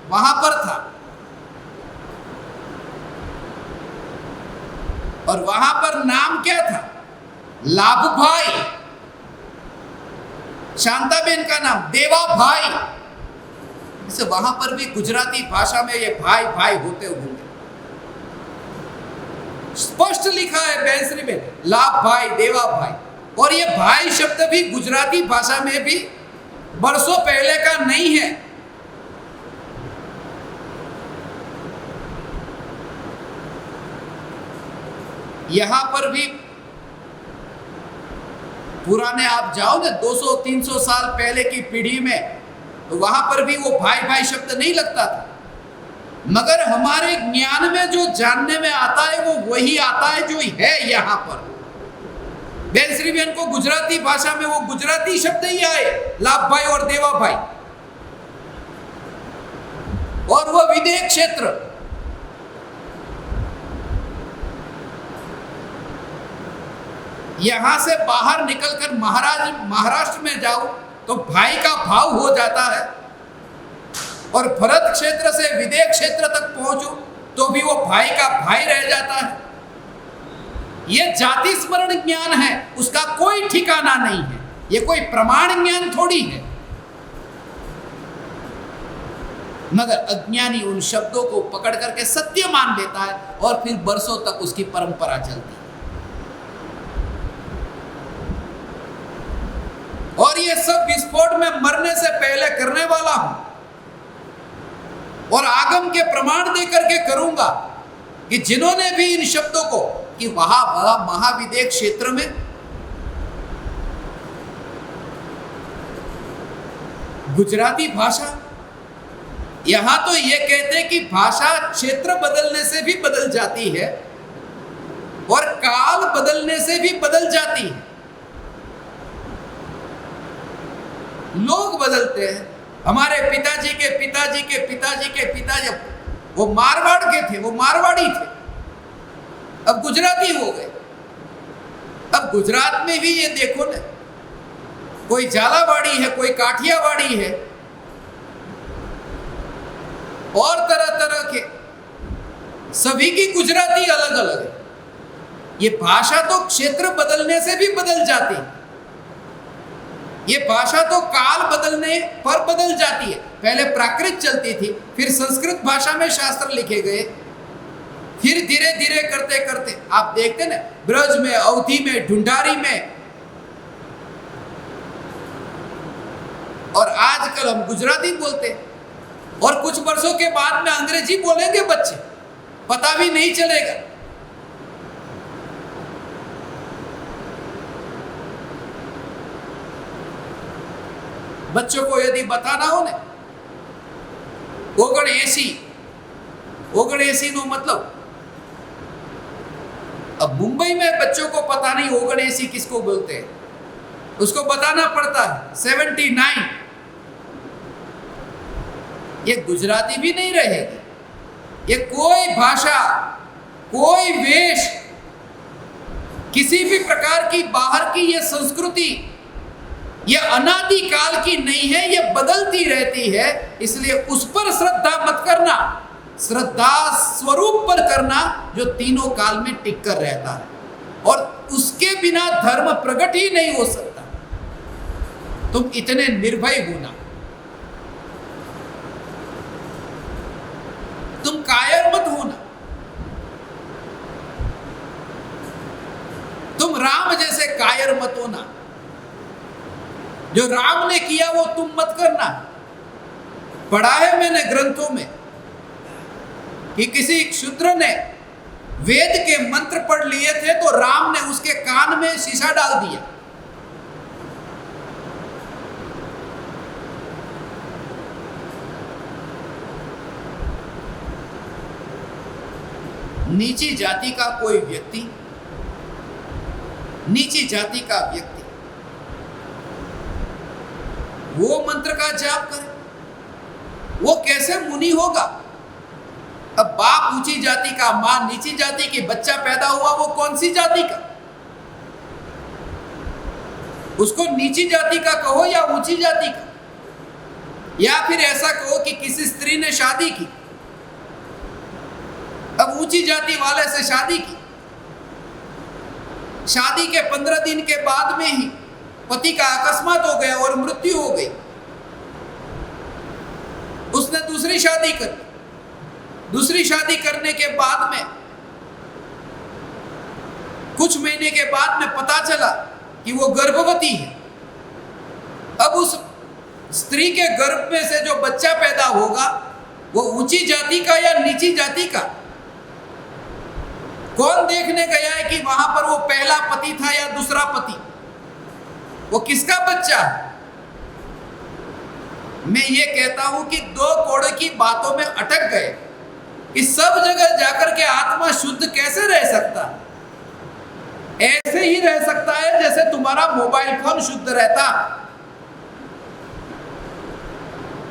वहां पर था, और वहां पर नाम क्या था? लाभ भाई। शांताबेन का नाम देवा भाई। इसे वहां पर भी गुजराती भाषा में ये भाई भाई होते होंगे, स्पष्ट लिखा है बैंसरी में, लाभ भाई देवा भाई। और ये भाई शब्द भी गुजराती भाषा में भी बरसों पहले का नहीं है। यहां पर भी पुराने आप जाओ ना 200-300 साल पहले की पीढ़ी में, तो वहां पर भी वो भाई भाई शब्द नहीं लगता था। मगर हमारे ज्ञान में जो जानने में आता है वो वही आता है जो है यहां पर। बैंसरी बेन को गुजराती भाषा में वो गुजराती शब्द ही आए, लाभ भाई और देवा भाई। और वह विदेह क्षेत्र, यहां से बाहर निकलकर महाराष्ट्र में जाओ तो भाई का भाव हो जाता है, और भरत क्षेत्र से विदेह क्षेत्र तक पहुंचो तो भी वो भाई का भाई रह जाता है। ये जाति स्मरण ज्ञान है, उसका कोई ठिकाना नहीं है। ये कोई प्रमाण ज्ञान थोड़ी है। मगर अज्ञानी उन शब्दों को पकड़ करके सत्य मान लेता है, और फिर बरसों तक उसकी परंपरा चलती है। और ये सब विस्फोट में मरने से पहले करने वाला हूं, और आगम के प्रमाण देकर के करूंगा कि जिन्होंने भी इन शब्दों को, कि वहां महाविदेह क्षेत्र में गुजराती भाषा, यहां तो ये कहते हैं कि भाषा क्षेत्र बदलने से भी बदल जाती है और काल बदलने से भी बदल जाती है। लोग बदलते हैं। हमारे पिताजी के पिताजी के पिताजी के पिताजी वो मारवाड़ के थे, वो मारवाड़ी थे, अब गुजराती हो गए। अब गुजरात में भी ये देखो ना, कोई झालावाड़ी है, कोई काठियावाड़ी है, और तरह तरह के, सभी की गुजराती अलग अलग है। ये भाषा तो क्षेत्र बदलने से भी बदल जाती है। ये भाषा तो काल बदलने पर बदल जाती है। पहले प्राकृत चलती थी, फिर संस्कृत भाषा में शास्त्र लिखे गए, फिर धीरे धीरे करते करते आप देखते ना, ब्रज में, अवधी में, ढूंढारी में, और आजकल हम गुजराती बोलते हैं, और कुछ वर्षों के बाद में अंग्रेजी बोलेंगे बच्चे, पता भी नहीं चलेगा। बच्चों को यदि बताना हो ना, ओगणेसी नो मतलब, अब मुंबई में बच्चों को पता नहीं ओगणेसी किसको बोलते हैं, उसको बताना पड़ता है 79। ये गुजराती भी नहीं रहेगी। ये कोई भाषा, कोई वेश, किसी भी प्रकार की बाहर की ये संस्कृति, ये अनादि काल की नहीं है, ये बदलती रहती है। इसलिए उस पर श्रद्धा मत करना, श्रद्धा स्वरूप पर करना जो तीनों काल में टिक कर रहता है, और उसके बिना धर्म प्रकट ही नहीं हो सकता। तुम इतने निर्भय होना, तुम कायर मत होना, तुम राम जैसे कायर मत होना। जो राम ने किया वो तुम मत करना। पढ़ा है मैंने ग्रंथों में कि किसी शूद्र ने वेद के मंत्र पढ़ लिए थे, तो राम ने उसके कान में शीशा डाल दिया। नीची जाति का कोई व्यक्ति, नीची जाति का व्यक्ति वो मंत्र का जाप करे, वो कैसे मुनि होगा? अब बाप ऊंची जाति का, मां नीची जाति की, बच्चा पैदा हुआ वो कौन सी जाति का? उसको नीची जाति का कहो या ऊंची जाति का, या फिर ऐसा कहो कि किसी स्त्री ने शादी की, अब ऊंची जाति वाले से शादी की, शादी के 15 दिन के बाद में ही पति का अकस्मात हो गया और मृत्यु हो गई, उसने दूसरी शादी कर ली। दूसरी शादी करने के बाद में कुछ महीने के बाद में पता चला कि वो गर्भवती है। अब उस स्त्री के गर्भ में से जो बच्चा पैदा होगा वो ऊंची जाति का या नीची जाति का? कौन देखने गया है कि वहां पर वो पहला पति था या दूसरा पति? वो किसका बच्चा है? मैं ये कहता हूं कि दो कोड़े की बातों में अटक गए कि सब जगह जाकर के आत्मा शुद्ध कैसे रह सकता है? ऐसे ही रह सकता है जैसे तुम्हारा मोबाइल फोन शुद्ध रहता।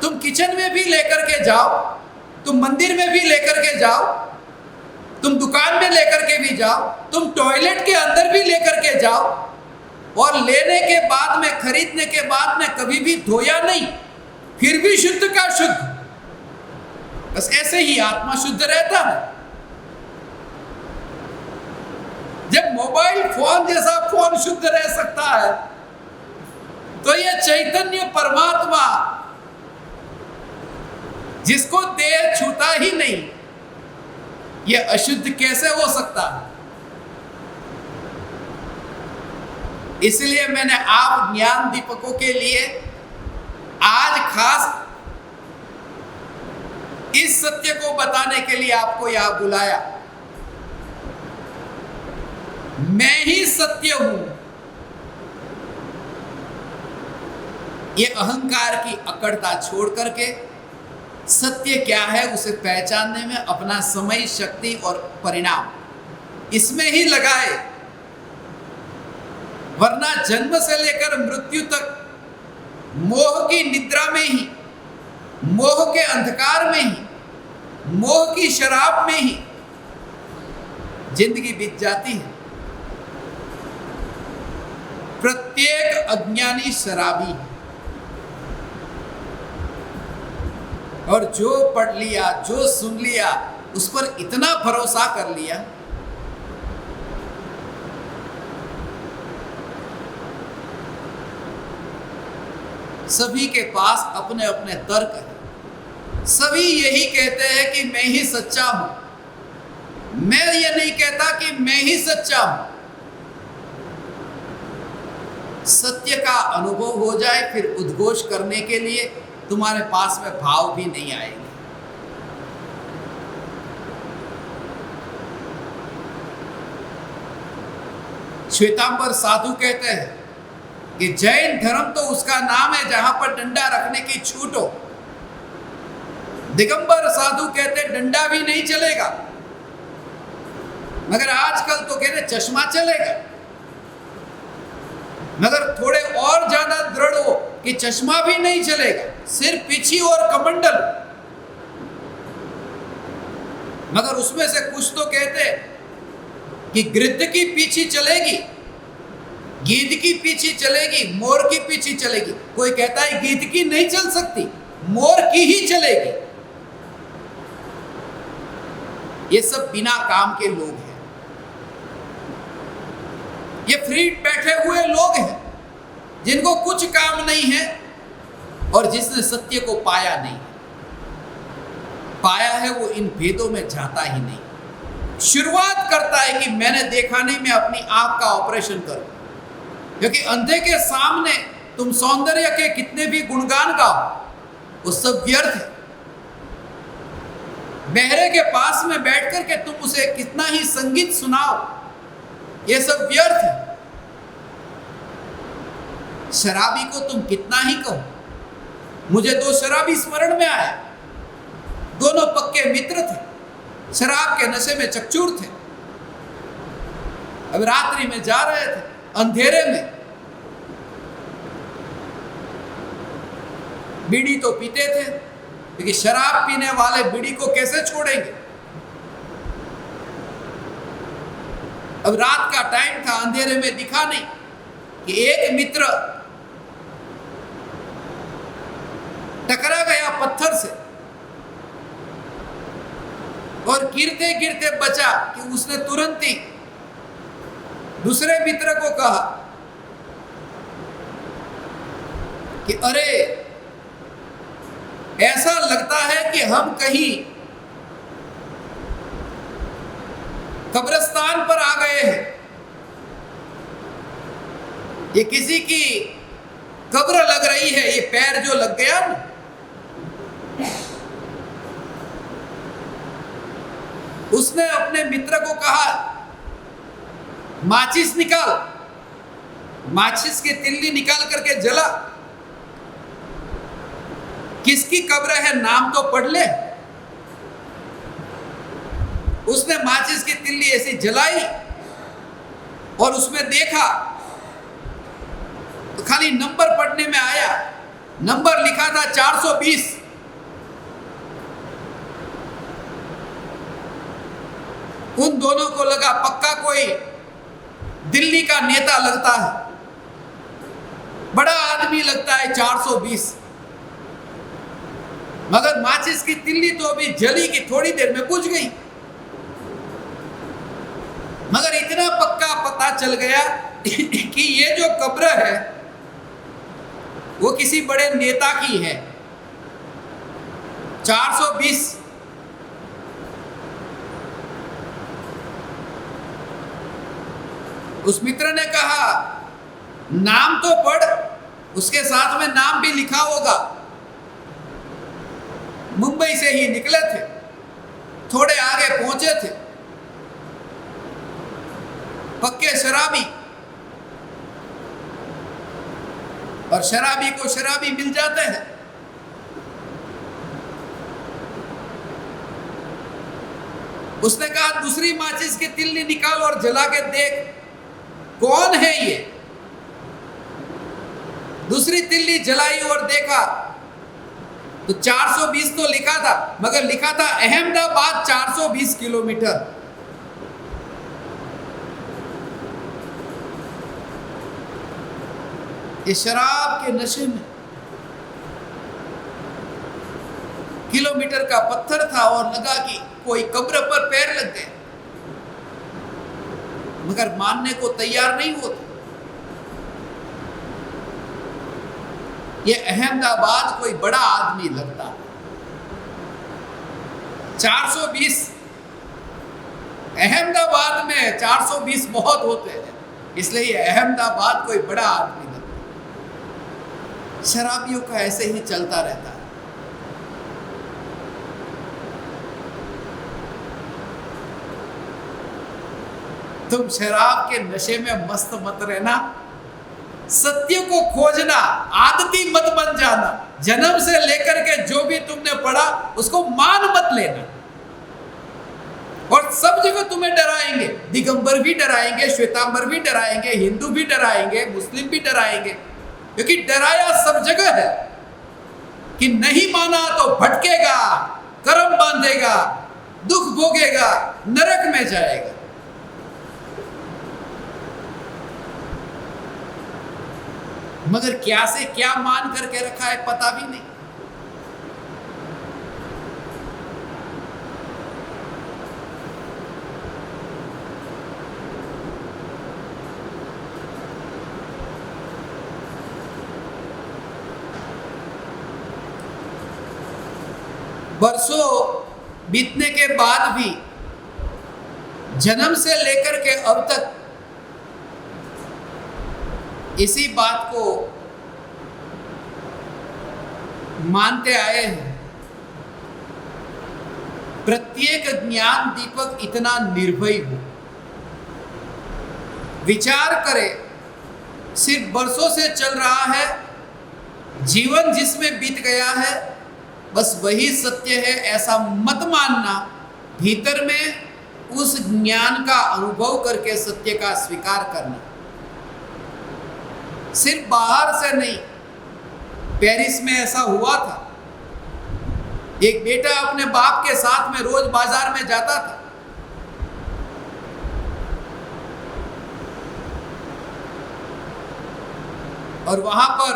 तुम किचन में भी लेकर के जाओ, तुम मंदिर में भी लेकर के जाओ, तुम दुकान में लेकर के भी जाओ, तुम टॉयलेट के अंदर भी लेकर के जाओ, और लेने के बाद में, खरीदने के बाद में कभी भी धोया नहीं, फिर भी शुद्ध का शुद्ध। बस ऐसे ही आत्मा शुद्ध रहता है। जब मोबाइल फोन जैसा फोन शुद्ध रह सकता है, तो यह चैतन्य परमात्मा जिसको देह छूता ही नहीं, यह अशुद्ध कैसे हो सकता है? इसलिए मैंने आप ज्ञान दीपकों के लिए आज खास इस सत्य को बताने के लिए आपको यहां बुलाया। मैं ही सत्य हूं, ये अहंकार की अकड़ता छोड़ करके सत्य क्या है उसे पहचानने में अपना समय, शक्ति और परिणाम इसमें ही लगाए, वरना जन्म से लेकर मृत्यु तक मोह की निद्रा में ही, मोह के अंधकार में ही, मोह की शराब में ही जिंदगी बीत जाती है। प्रत्येक अज्ञानी शराबी है, और जो पढ़ लिया, जो सुन लिया, उस पर इतना भरोसा कर लिया, सभी के पास अपने अपने तर्क हैं। सभी यही कहते हैं कि मैं ही सच्चा हूं। मैं ये नहीं कहता कि मैं ही सच्चा हूं। सत्य का अनुभव हो जाए, फिर उद्घोष करने के लिए तुम्हारे पास में भाव भी नहीं आएंगे। श्वेतांबर साधु कहते हैं कि जैन धर्म तो उसका नाम है जहां पर डंडा रखने की छूट हो। दिगंबर साधु कहते डंडा भी नहीं चलेगा, मगर आजकल तो कहते चश्मा चलेगा। मगर थोड़े और ज्यादा दृढ़ हो कि चश्मा भी नहीं चलेगा, सिर्फ पीछी और कमंडल। मगर उसमें से कुछ तो कहते कि गिद्ध की पीछी चलेगी, गिद्ध की पीछी चलेगी, मोर की पीछी चलेगी। कोई कहता है गिद्ध की नहीं चल सकती, मोर की ही चलेगी। ये सब बिना काम के लोग हैं, ये फ्री बैठे हुए लोग हैं जिनको कुछ काम नहीं है और जिसने सत्य को पाया नहीं, पाया है वो इन भेदों में जाता ही नहीं। शुरुआत करता है कि मैंने देखा नहीं, मैं अपनी आंख का ऑपरेशन करूं। क्योंकि अंधे के सामने तुम सौंदर्य के कितने भी गुणगान गाओ, वो सब व्यर्थ है। बहरे के पास में बैठ करके तुम उसे कितना ही संगीत सुनाओ, ये सब व्यर्थ है। शराबी को तुम कितना ही कहो। मुझे 2 शराबी स्मरण में आए, दोनों पक्के मित्र थे, शराब के नशे में चकचूर थे। अब रात्रि में जा रहे थे, अंधेरे में। बीड़ी तो पीते थे, क्योंकि शराब पीने वाले बीड़ी को कैसे छोड़ेंगे। अब रात का टाइम था, अंधेरे में दिखा नहीं कि एक मित्र टकरा गया पत्थर से और गिरते गिरते बचा कि उसने तुरंत ही दूसरे मित्र को कहा कि अरे ऐसा लगता है कि हम कहीं कब्रिस्तान पर आ गए हैं, ये किसी की कब्र लग रही है, ये पैर जो लग गया ना। उसने अपने मित्र को कहा माचिस निकाल, माचिस की तिल्ली निकाल करके जला, किसकी कब्र है नाम तो पढ़ ले। उसने माचिस की तिल्ली ऐसी जलाई और उसमें देखा तो खाली नंबर पढ़ने में आया, नंबर लिखा था 420। उन दोनों को लगा पक्का कोई दिल्ली का नेता लगता है, बड़ा आदमी लगता है 420। मगर माचिस की तिल्ली तो अभी जली कि थोड़ी देर में बुझ गई। मगर इतना पक्का पता चल गया कि ये जो कब्र है वो किसी बड़े नेता की है। 420 उस मित्र ने कहा नाम तो पढ़, उसके साथ में नाम भी लिखा होगा। मुंबई से ही निकले थे, थोड़े आगे पहुंचे थे, पक्के शराबी, और शराबी को शराबी मिल जाते हैं। उसने कहा दूसरी माचिस की तिल्ली निकाल और जला के देख कौन है ये। दूसरी तिल्ली जलाई और देखा तो 420 तो लिखा था, मगर लिखा था अहमदाबाद 420 किलोमीटर। इस शराब के नशे में किलोमीटर का पत्थर था और लगा कि कोई कब्र पर पैर लग गए, मगर मानने को तैयार नहीं होता। ये अहमदाबाद कोई बड़ा आदमी लगता। 420 अहमदाबाद में 420 बहुत होते हैं, इसलिए अहमदाबाद कोई बड़ा आदमी लगता। शराबियों का ऐसे ही चलता रहता है। तुम शराब के नशे में मस्त मत रहना, सत्य को खोजना, आदती मत बन जाना। जन्म से लेकर के जो भी तुमने पढ़ा उसको मान मत लेना। और सब जगह तुम्हें डराएंगे, दिगंबर भी डराएंगे, श्वेतांबर भी डराएंगे, हिंदू भी डराएंगे, मुस्लिम भी डराएंगे, क्योंकि डराया सब जगह है कि नहीं माना तो भटकेगा, कर्म बांधेगा, दुख भोगेगा, नरक में जाएगा। मगर क्या से क्या मान करके रखा है पता भी नहीं। बरसों बीतने के बाद भी जन्म से लेकर के अब तक इसी बात को मानते आए हैं। प्रत्येक ज्ञान दीपक इतना निर्भय हो, विचार करे, सिर्फ बरसों से चल रहा है, जीवन जिसमें बीत गया है बस वही सत्य है, ऐसा मत मानना। भीतर में उस ज्ञान का अनुभव करके सत्य का स्वीकार करना, सिर्फ बाहर से नहीं। पेरिस में ऐसा हुआ था, एक बेटा अपने बाप के साथ में रोज बाजार में जाता था। और वहां पर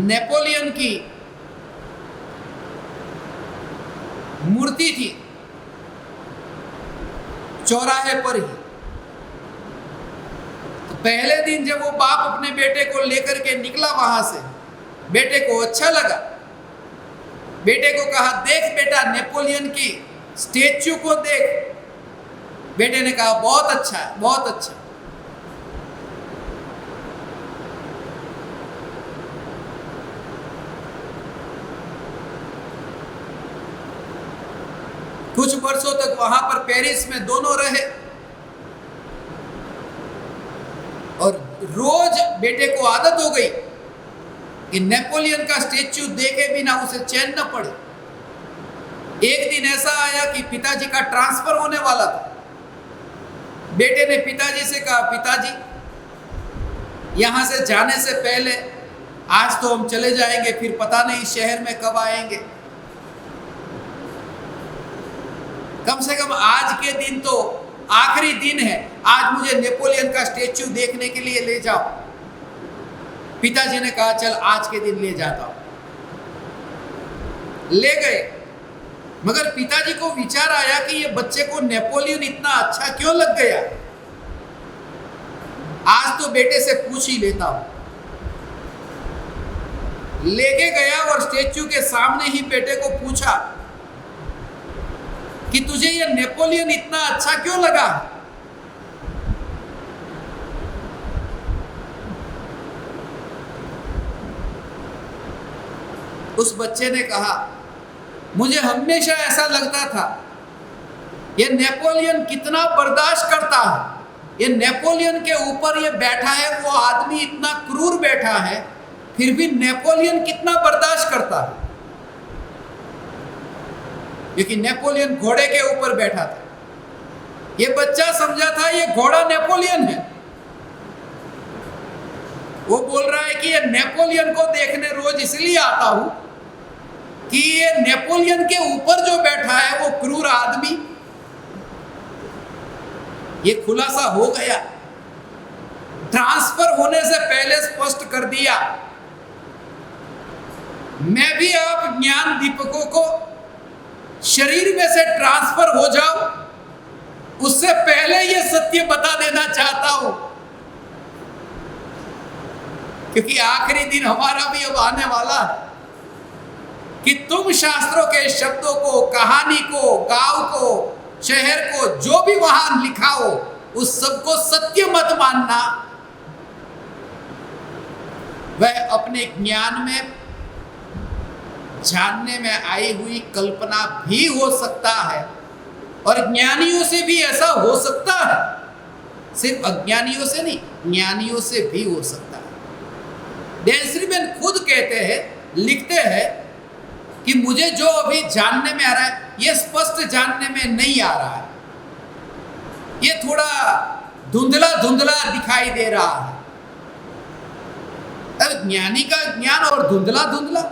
नेपोलियन की मूर्ति थी चौराहे पर ही। तो पहले दिन जब वो बाप अपने बेटे को लेकर के निकला वहां से, बेटे को अच्छा लगा। बेटे को कहा, देख बेटा नेपोलियन की स्टेच्यू को देख। बेटे ने कहा, बहुत अच्छा है, बहुत अच्छा। कुछ वर्षों तक वहां पर पेरिस में दोनों रहे और रोज बेटे को आदत हो गई कि नेपोलियन का स्टेच्यू देखे बिना उसे चैन न पड़े। एक दिन ऐसा आया कि पिताजी का ट्रांसफर होने वाला था। बेटे ने पिताजी से कहा, पिताजी यहां से जाने से पहले आज तो हम चले जाएंगे, फिर पता नहीं शहर में कब आएंगे। कम से कम आज के दिन तो आखिरी दिन है, आज मुझे नेपोलियन का स्टेच्यू देखने के लिए ले जाओ। पिताजी ने कहा, चल आज के दिन ले जाता हूं। ले गए, मगर पिताजी को विचार आया कि ये बच्चे को नेपोलियन इतना अच्छा क्यों लग गया। आज तो बेटे से पूछ ही लेता हूं। लेके गया और स्टेच्यू के सामने ही बेटे को पूछा कि तुझे ये नेपोलियन इतना अच्छा क्यों लगा। उस बच्चे ने कहा, मुझे हमेशा ऐसा लगता था ये नेपोलियन कितना बर्दाश्त करता है। ये नेपोलियन के ऊपर ये बैठा है, वो आदमी इतना क्रूर बैठा है, फिर भी नेपोलियन कितना बर्दाश्त करता है। क्योंकि नेपोलियन घोड़े के ऊपर बैठा था। ये बच्चा समझा था ये घोड़ा नेपोलियन है। वो बोल रहा है कि ये नेपोलियन को देखने रोज इसलिए आता हूं कि ये नेपोलियन के ऊपर जो बैठा है वो क्रूर आदमी। ये खुलासा हो गया, ट्रांसफर होने से पहले स्पष्ट कर दिया। मैं भी आप ज्ञान दीपकों को शरीर में से ट्रांसफर हो जाओ, उससे पहले ये सत्य बता देना चाहता हूं, क्योंकि आखिरी दिन हमारा भी अब आने वाला है कि तुम शास्त्रों के शब्दों को, कहानी को, गांव को, शहर को, जो भी वहां लिखा हो, उस सबको सत्य मत मानना। वह अपने ज्ञान में, जानने में आई हुई कल्पना भी हो सकता है, और ज्ञानियों से भी ऐसा हो सकता है। सिर्फ अज्ञानियों से नहीं, ज्ञानियों से भी हो सकता है। डेंसरीमैन खुद कहते हैं, लिखते हैं कि मुझे जो अभी जानने में आ रहा है, ये स्पष्ट जानने में नहीं आ रहा है, ये थोड़ा धुंधला धुंधला दिखाई दे रहा है। अब ज्ञानी का ज्ञान और धुंधला धुंधला,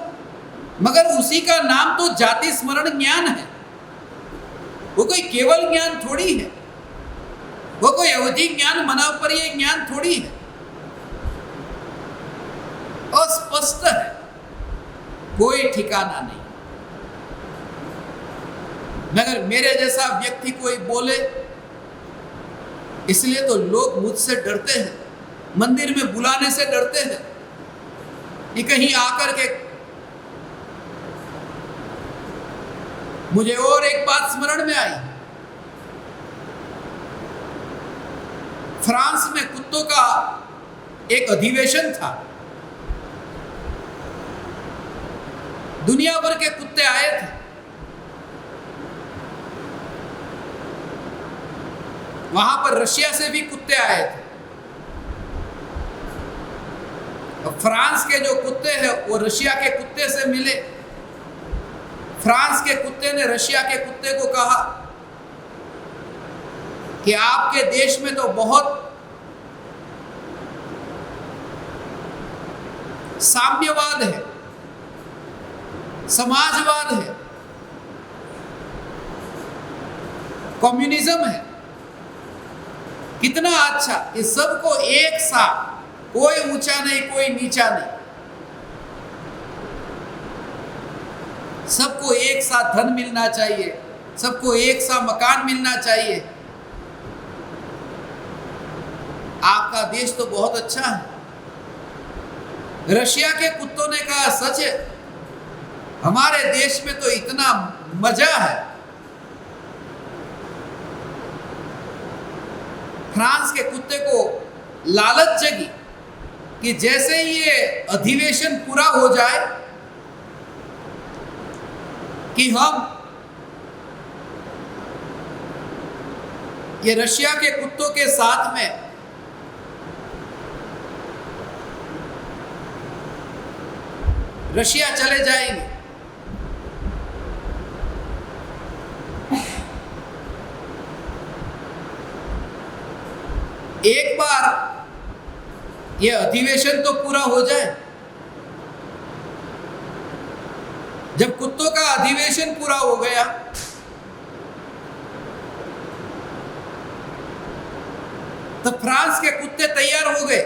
मगर उसी का नाम तो जाति स्मरण ज्ञान है। वो कोई केवल ज्ञान थोड़ी है, वो कोई अवधि ज्ञान, मनोपरीय ज्ञान थोड़ी है। अस्पष्ट है, कोई ठिकाना नहीं। मगर मेरे जैसा व्यक्ति कोई बोले, इसलिए तो लोग मुझसे डरते हैं, मंदिर में बुलाने से डरते हैं कि कहीं आकर के। मुझे और एक बात स्मरण में आई। फ्रांस में कुत्तों का एक अधिवेशन था। दुनिया भर के कुत्ते आए थे। वहां पर रशिया से भी कुत्ते आए थे। और फ्रांस के जो कुत्ते हैं वो रशिया के कुत्ते से मिले। फ्रांस के कुत्ते ने रशिया के कुत्ते को कहा कि आपके देश में तो बहुत साम्यवाद है, समाजवाद है, कम्युनिज्म है, कितना अच्छा, इस सबको एक साथ कोई ऊंचा नहीं, कोई नीचा नहीं, सबको एक सा धन मिलना चाहिए, सबको एक सा मकान मिलना चाहिए। आपका देश तो बहुत अच्छा है। रशिया के कुत्तों ने कहा सच है, हमारे देश में तो इतना मजा है। फ्रांस के कुत्ते को लालच जगी कि जैसे ही ये अधिवेशन पूरा हो जाए कि हम ये रशिया के कुत्तों के साथ में रशिया चले जाएंगे। एक बार ये अधिवेशन तो पूरा हो जाए। जब कुत्तों का अधिवेशन पूरा हो गया तो फ्रांस के कुत्ते तैयार हो गए,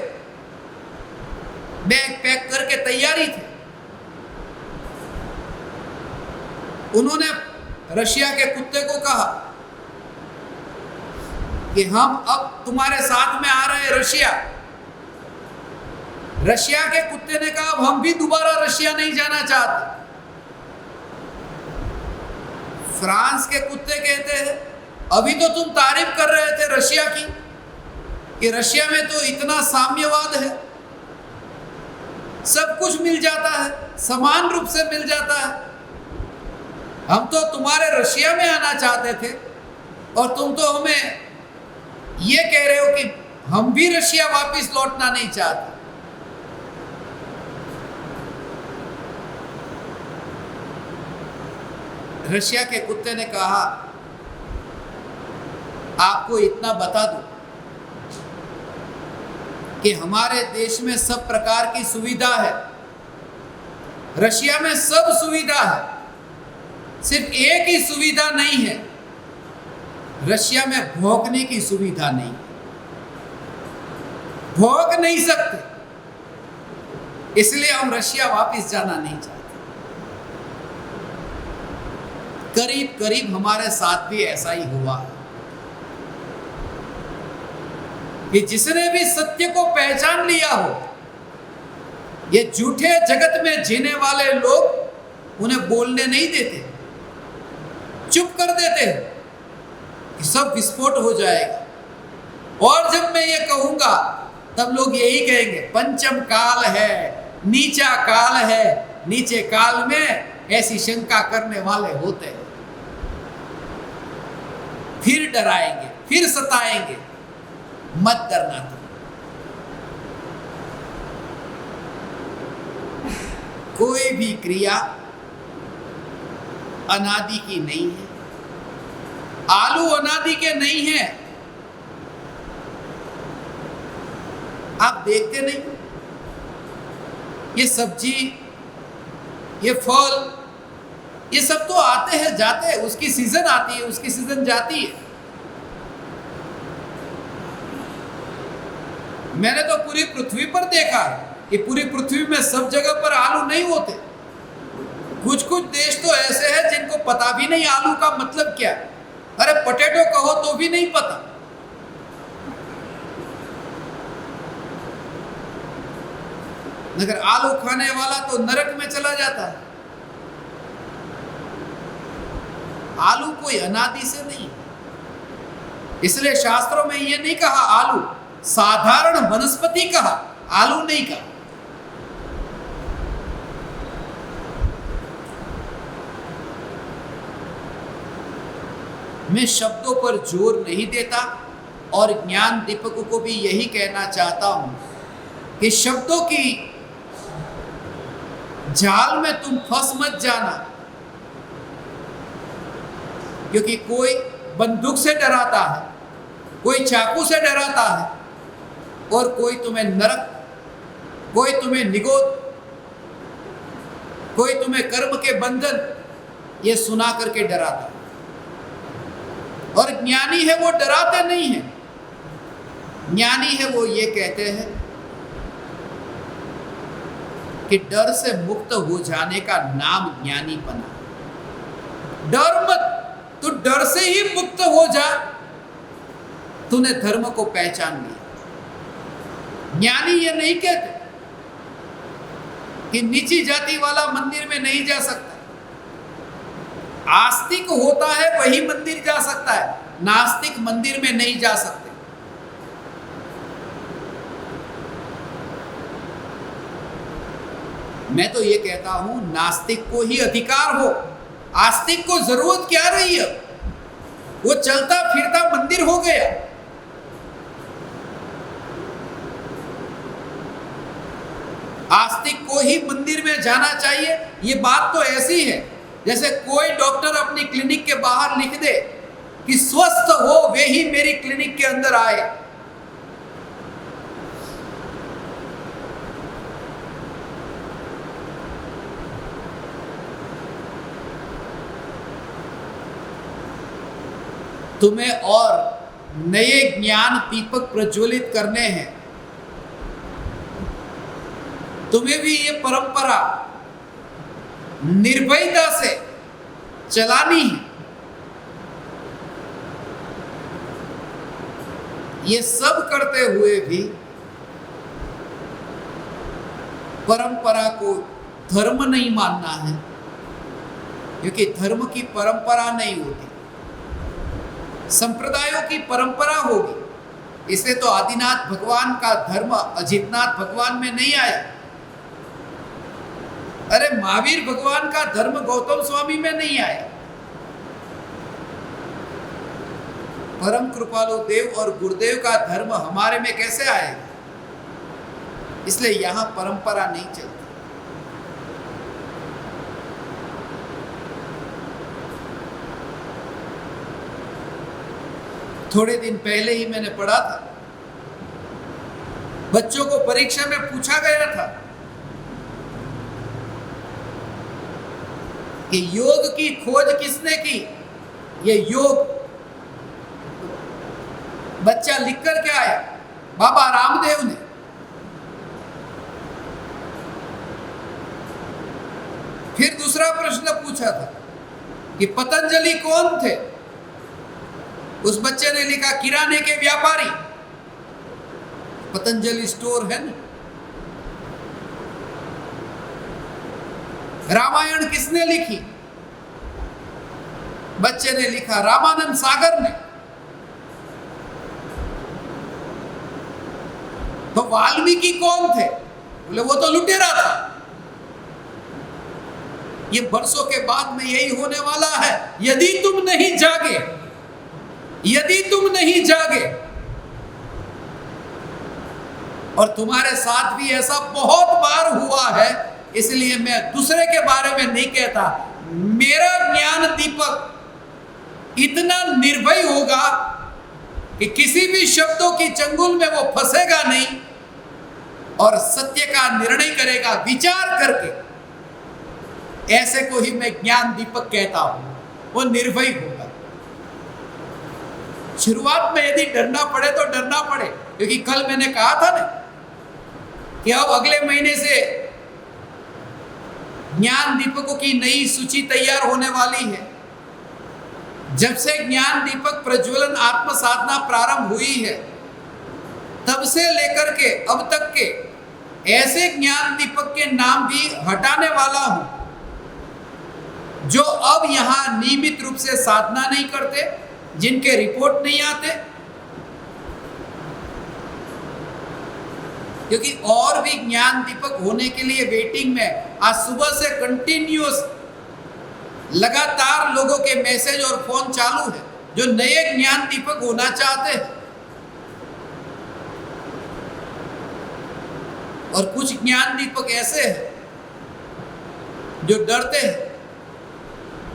बैग पैक करके तैयारी थे। उन्होंने रशिया के कुत्ते को कहा कि हम अब तुम्हारे साथ में आ रहे हैं रशिया। रशिया के कुत्ते ने कहा अब हम भी दोबारा रशिया नहीं जाना चाहते। फ्रांस के कुत्ते कहते हैं अभी तो तुम तारीफ कर रहे थे रशिया की कि रशिया में तो इतना साम्यवाद है, सब कुछ मिल जाता है, समान रूप से मिल जाता है। हम तो तुम्हारे रशिया में आना चाहते थे और तुम तो हमें ये कह रहे हो कि हम भी रशिया वापस लौटना नहीं चाहते। रशिया के कुत्ते ने कहा आपको इतना बता दूं कि हमारे देश में सब प्रकार की सुविधा है, रशिया में सब सुविधा है, सिर्फ एक ही सुविधा नहीं है, रशिया में भौंकने की सुविधा नहीं, भौंक नहीं सकते, इसलिए हम रशिया वापस जाना नहीं चाहते। करीब करीब हमारे साथ भी ऐसा ही हुआ है कि जिसने भी सत्य को पहचान लिया हो, ये झूठे जगत में जीने वाले लोग उन्हें बोलने नहीं देते, चुप कर देते हैं कि सब विस्फोट हो जाएगा। और जब मैं ये कहूंगा तब लोग यही कहेंगे पंचम काल है, नीचा काल है, नीचे काल में ऐसी शंका करने वाले होते हैं। फिर डराएंगे, फिर सताएंगे, मत डरना तुम। कोई भी क्रिया अनादि की नहीं है, आलू अनादि के नहीं है। आप देखते नहीं, ये सब्जी, ये फल, ये सब तो आते हैं जाते हैं, उसकी सीजन आती है, उसकी सीजन जाती है। मैंने तो पूरी पृथ्वी पर देखा है कि पूरी पृथ्वी में सब जगह पर आलू नहीं होते। कुछ कुछ देश तो ऐसे हैं जिनको पता भी नहीं आलू का मतलब क्या है। अरे पोटैटो कहो तो भी नहीं पता। मगर आलू खाने वाला तो नरक में चला जाता है। आलू कोई अनादि से नहीं, इसलिए शास्त्रों में ये नहीं कहा आलू, साधारण वनस्पति कहा, आलू नहीं कहा। मैं शब्दों पर जोर नहीं देता और ज्ञान दीपकों को भी यही कहना चाहता हूं कि शब्दों की जाल में तुम फंस मत जाना, क्योंकि कोई बंदूक से डराता है, कोई चाकू से डराता है, और कोई तुम्हें नरक, कोई तुम्हें निगोद, कोई तुम्हें कर्म के बंधन ये सुना करके डराता है। और ज्ञानी है वो डराते नहीं है, ज्ञानी है वो ये कहते हैं कि डर से मुक्त हो जाने का नाम ज्ञानीपना। डर मत, तू डर से ही मुक्त हो जा, तूने धर्म को पहचान लिया। ज्ञानी ये नहीं कहते कि नीची जाति वाला मंदिर में नहीं जा सकता। आस्तिक होता है वही मंदिर जा सकता है, नास्तिक मंदिर में नहीं जा सकते। मैं तो ये कहता हूं नास्तिक को ही अधिकार हो, आस्तिक को जरूरत क्या रही है? वो चलता फिरता मंदिर हो गया। आस्तिक को ही मंदिर में जाना चाहिए। ये बात तो ऐसी है जैसे कोई डॉक्टर अपनी क्लिनिक के बाहर लिख दे कि स्वस्थ हो वे ही मेरी क्लिनिक के अंदर आए। तुम्हें और नए ज्ञान दीपक प्रज्वलित करने हैं। तुम्हें भी ये परंपरा निर्भयता से चलानी है। ये सब करते हुए भी परंपरा को धर्म नहीं मानना है, क्योंकि धर्म की परंपरा नहीं होती, संप्रदायों की परंपरा होगी। इसलिए तो आदिनाथ भगवान का धर्म अजितनाथ भगवान में नहीं आया। अरे महावीर भगवान का धर्म गौतम स्वामी में नहीं आया। परम कृपालु देव और गुरुदेव का धर्म हमारे में कैसे आएगा? इसलिए यहां परंपरा नहीं चलती। थोड़े दिन पहले ही मैंने पढ़ा था, बच्चों को परीक्षा में पूछा गया था कि योग की खोज किसने की? ये योग। बच्चा लिख कर के आया, बाबा रामदेव ने। फिर दूसरा प्रश्न पूछा था कि पतंजलि कौन थे? उस बच्चे ने लिखा किराने के व्यापारी। पतंजलि स्टोर है ना। रामायण किसने लिखी? बच्चे ने लिखा रामानंद सागर ने। तो वाल्मीकि कौन थे? बोले वो तो लुटेरा था। ये बरसों के बाद में यही होने वाला है। यदि तुम नहीं जागे, यदि तुम नहीं जागे, और तुम्हारे साथ भी ऐसा बहुत बार हुआ है, इसलिए मैं दूसरे के बारे में नहीं कहता। मेरा ज्ञान दीपक इतना निर्भय होगा कि किसी भी शब्दों की चंगुल में वो फंसेगा नहीं और सत्य का निर्णय करेगा विचार करके। ऐसे को ही मैं ज्ञान दीपक कहता हूं। वो निर्भय होगा। शुरुआत में यदि डरना पड़े तो डरना पड़े, क्योंकि कल मैंने कहा था ना कि अब अगले महीने से ज्ञान दीपकों की नई सूची तैयार होने वाली है। जब से ज्ञान दीपक प्रज्वलन आत्म साधना प्रारंभ हुई है, तब से लेकर के अब तक के ऐसे ज्ञान दीपक के नाम भी हटाने वाला हूं जो अब यहां नियमित रूप से साधना नहीं करते, जिनके रिपोर्ट नहीं आते, क्योंकि और भी ज्ञान दीपक होने के लिए वेटिंग में। आज सुबह से कंटिन्यूअस लगातार लोगों के मैसेज और फोन चालू है जो नए ज्ञान दीपक होना चाहते हैं। और कुछ ज्ञान दीपक ऐसे हैं जो डरते हैं।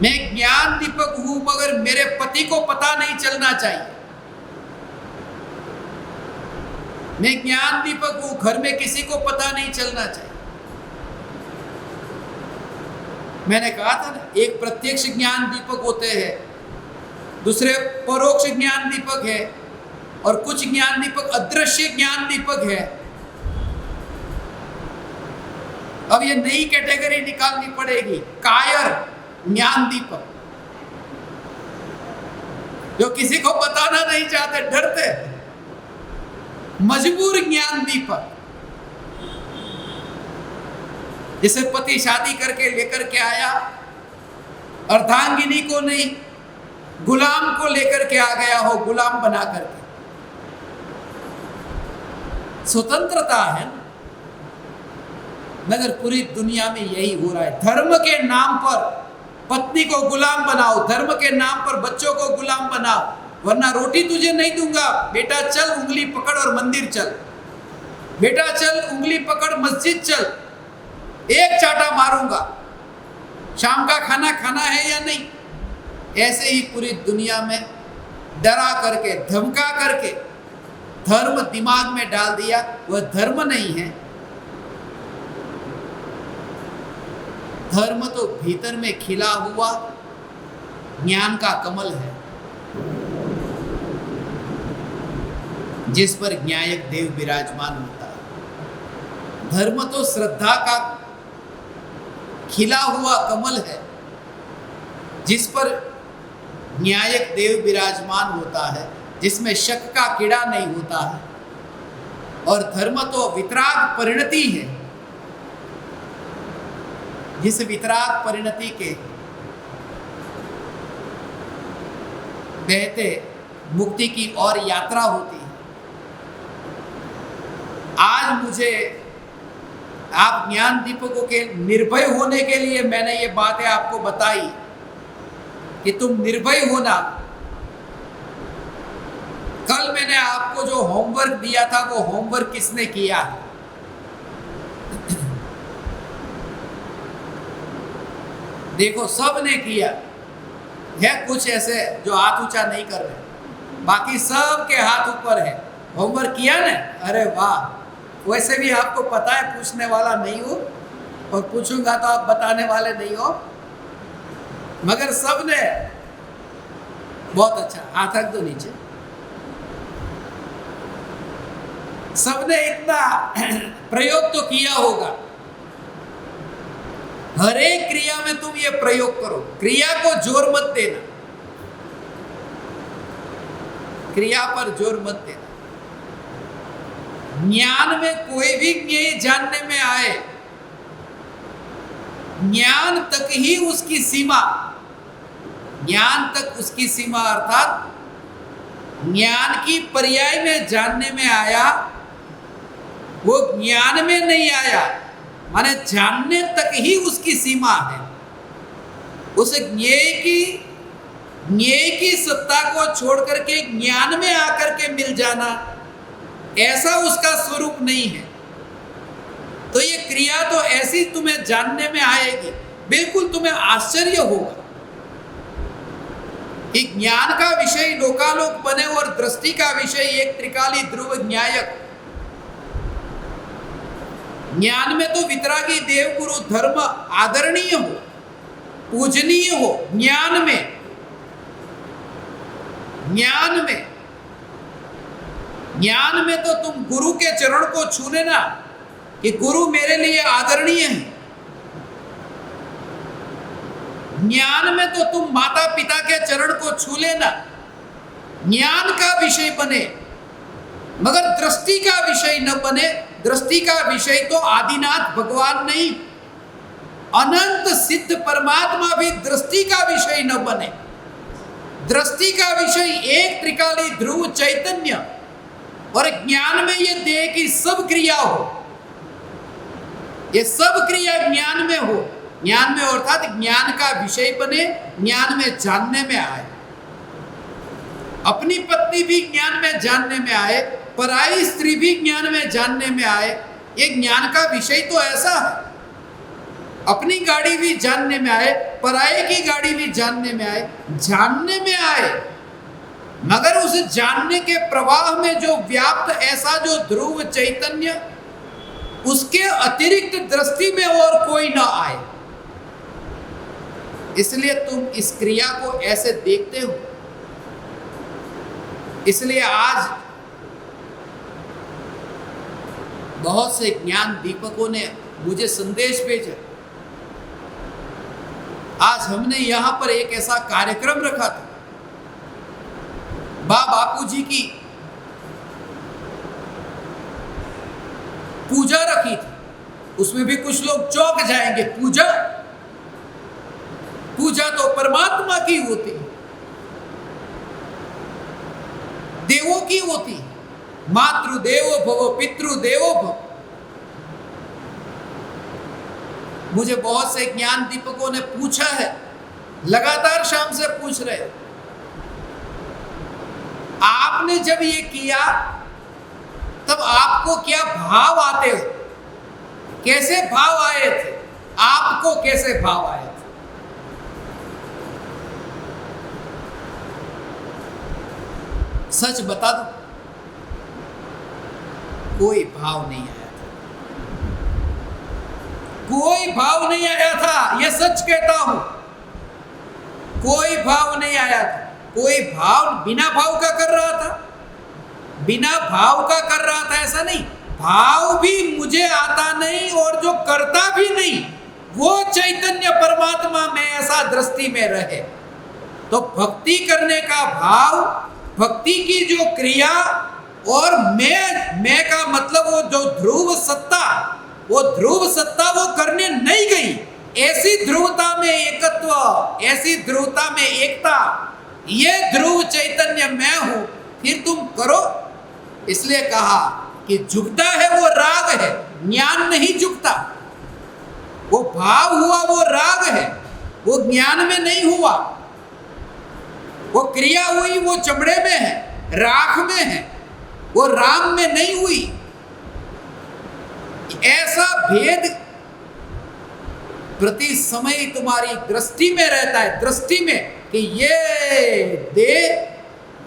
मैं ज्ञान दीपक हूं मगर मेरे पति को पता नहीं चलना चाहिए। मैं ज्ञान दीपक हूं, घर में किसी को पता नहीं चलना चाहिए। मैंने कहा था ना, एक प्रत्यक्ष ज्ञान दीपक होते हैं, दूसरे परोक्ष ज्ञान दीपक है, और कुछ ज्ञान दीपक अदृश्य ज्ञान दीपक है। अब ये नई कैटेगरी निकालनी पड़ेगी, कायर ज्ञान दीपक, जो किसी को बताना नहीं चाहते, डरते, मजबूर ज्ञान दीपक, जिसे पति शादी करके लेकर के आया, अर्धांगिनी को नहीं गुलाम को लेकर के आ गया हो, गुलाम बना करके। स्वतंत्रता है, मगर पूरी दुनिया में यही हो रहा है। धर्म के नाम पर पत्नी को गुलाम बनाओ, धर्म के नाम पर बच्चों को गुलाम बनाओ, वरना रोटी तुझे नहीं दूंगा, बेटा चल उंगली पकड़ और मंदिर चल, बेटा चल उंगली पकड़ मस्जिद चल, एक चाटा मारूंगा, शाम का खाना खाना है या नहीं। ऐसे ही पूरी दुनिया में डरा करके, धमका करके धर्म दिमाग में डाल दिया। वह धर्म नहीं है, धर्म तो भीतर में खिला हुआ ज्ञान का कमल है, जिस पर न्यायक देव विराजमान होता है। धर्म तो श्रद्धा का खिला हुआ कमल है, जिस पर न्यायक देव विराजमान होता है, जिसमें शक का कीड़ा नहीं होता है। और धर्म तो वितराग परिणति है, जिस वितराग परिणति के बहते मुक्ति की और यात्रा होती है। आज मुझे आप ज्ञान दीपकों के निर्भय होने के लिए मैंने ये बातें आपको बताई कि तुम निर्भय होना। कल मैंने आपको जो होमवर्क दिया था, वो होमवर्क किसने किया है? देखो, सब ने किया है। कुछ ऐसे जो हाथ ऊंचा नहीं कर रहे, बाकी सब के हाथ ऊपर है। होमवर्क किया ना? अरे वाह! वैसे भी आपको पता है पूछने वाला नहीं हो, और पूछूंगा तो आप बताने वाले नहीं हो, मगर सब ने बहुत अच्छा। हाथ रख दो नीचे। सबने इतना प्रयोग तो किया होगा। हर एक क्रिया में तुम ये प्रयोग करो। क्रिया को जोर मत देना, क्रिया पर जोर मत देना। ज्ञान में कोई भी ज्ञेय जानने में आए, ज्ञान तक ही उसकी सीमा, ज्ञान तक उसकी सीमा, अर्थात ज्ञान की पर्याय में जानने में आया, वो ज्ञान में नहीं आया, माने जानने तक ही उसकी सीमा है। उस ज्ञेय की सत्ता को छोड़ करके ज्ञान में आकर के मिल जाना, ऐसा उसका स्वरूप नहीं है। तो ये क्रिया तो ऐसी तुम्हें जानने में आएगी, बिल्कुल तुम्हें आश्चर्य होगा कि ज्ञान का विषय लोकालोक बने और दृष्टि का विषय एक त्रिकाली ध्रुव न्यायक। ज्ञान में तो वितरागी देव गुरु धर्म आदरणीय हो, पूजनीय हो। ज्ञान में तो तुम गुरु के चरण को छू लेना कि गुरु मेरे लिए आदरणीय है। ज्ञान में तो तुम माता पिता के चरण को छू लेना, ज्ञान का विषय बने, मगर दृष्टि का विषय न बने। दृष्टि का विषय तो आदिनाथ भगवान नहीं, अनंत सिद्ध परमात्मा भी दृष्टि का विषय न बने। दृष्टि का विषय एक त्रिकाली ध्रुव चैतन्य, और ज्ञान में ये देह की सब क्रिया हो, ये सब क्रिया ज्ञान में हो। ज्ञान में अर्थात ज्ञान का विषय बने, ज्ञान में जानने में आए। अपनी पत्नी भी ज्ञान में जानने में आए, पराई स्त्री भी ज्ञान में जानने में आए। ये ज्ञान का विषय तो ऐसा है। अपनी गाड़ी भी जानने में आए, पराये की गाड़ी भी जानने में आए, जानने में आए, मगर उस जानने के प्रवाह में जो व्याप्त ऐसा जो ध्रुव चैतन्य, उसके अतिरिक्त दृष्टि में और कोई ना आए। इसलिए तुम इस क्रिया को ऐसे देखते हो। इसलिए आज बहुत से ज्ञान दीपकों ने मुझे संदेश भेजा। आज हमने यहां पर एक ऐसा कार्यक्रम रखा था, बापू जी की पूजा रखी थी। उसमें भी कुछ लोग चौंक जाएंगे, पूजा पूजा तो परमात्मा की होती है, देवों की होती है। मातृदेवो भव पितृदेवो भव। मुझे बहुत से ज्ञान दीपकों ने पूछा है, लगातार शाम से पूछ रहे, आपने जब ये किया तब आपको क्या भाव आते हो, कैसे भाव आए थे, आपको कैसे भाव आए थे? सच बता दो, कोई भाव नहीं आया था, कोई भाव नहीं आया था। यह सच कहता हूं, कोई भाव नहीं आया था। कोई भाव बिना भाव का कर रहा था, बिना भाव का कर रहा था ऐसा नहीं। भाव भी मुझे आता नहीं और जो करता भी नहीं, वो चैतन्य परमात्मा में ऐसा दृष्टि में रहे। तो भक्ति करने का भाव, भक्ति की जो क्रिया, और मैं का मतलब वो जो ध्रुव सत्ता, वो ध्रुव सत्ता वो करने नहीं गई। ऐसी ध्रुवता में एकत्व, ऐसी ध्रुवता में एकता, ये ध्रुव चैतन्य मैं हूं, फिर तुम करो। इसलिए कहा कि झुकता है वो राग है, ज्ञान नहीं झुकता। वो भाव हुआ वो राग है, वो ज्ञान में नहीं हुआ। वो क्रिया हुई वो चमड़े में है, राख में है, वो राम में नहीं हुई। ऐसा भेद प्रति समय तुम्हारी दृष्टि में रहता है, दृष्टि में, कि ये देह,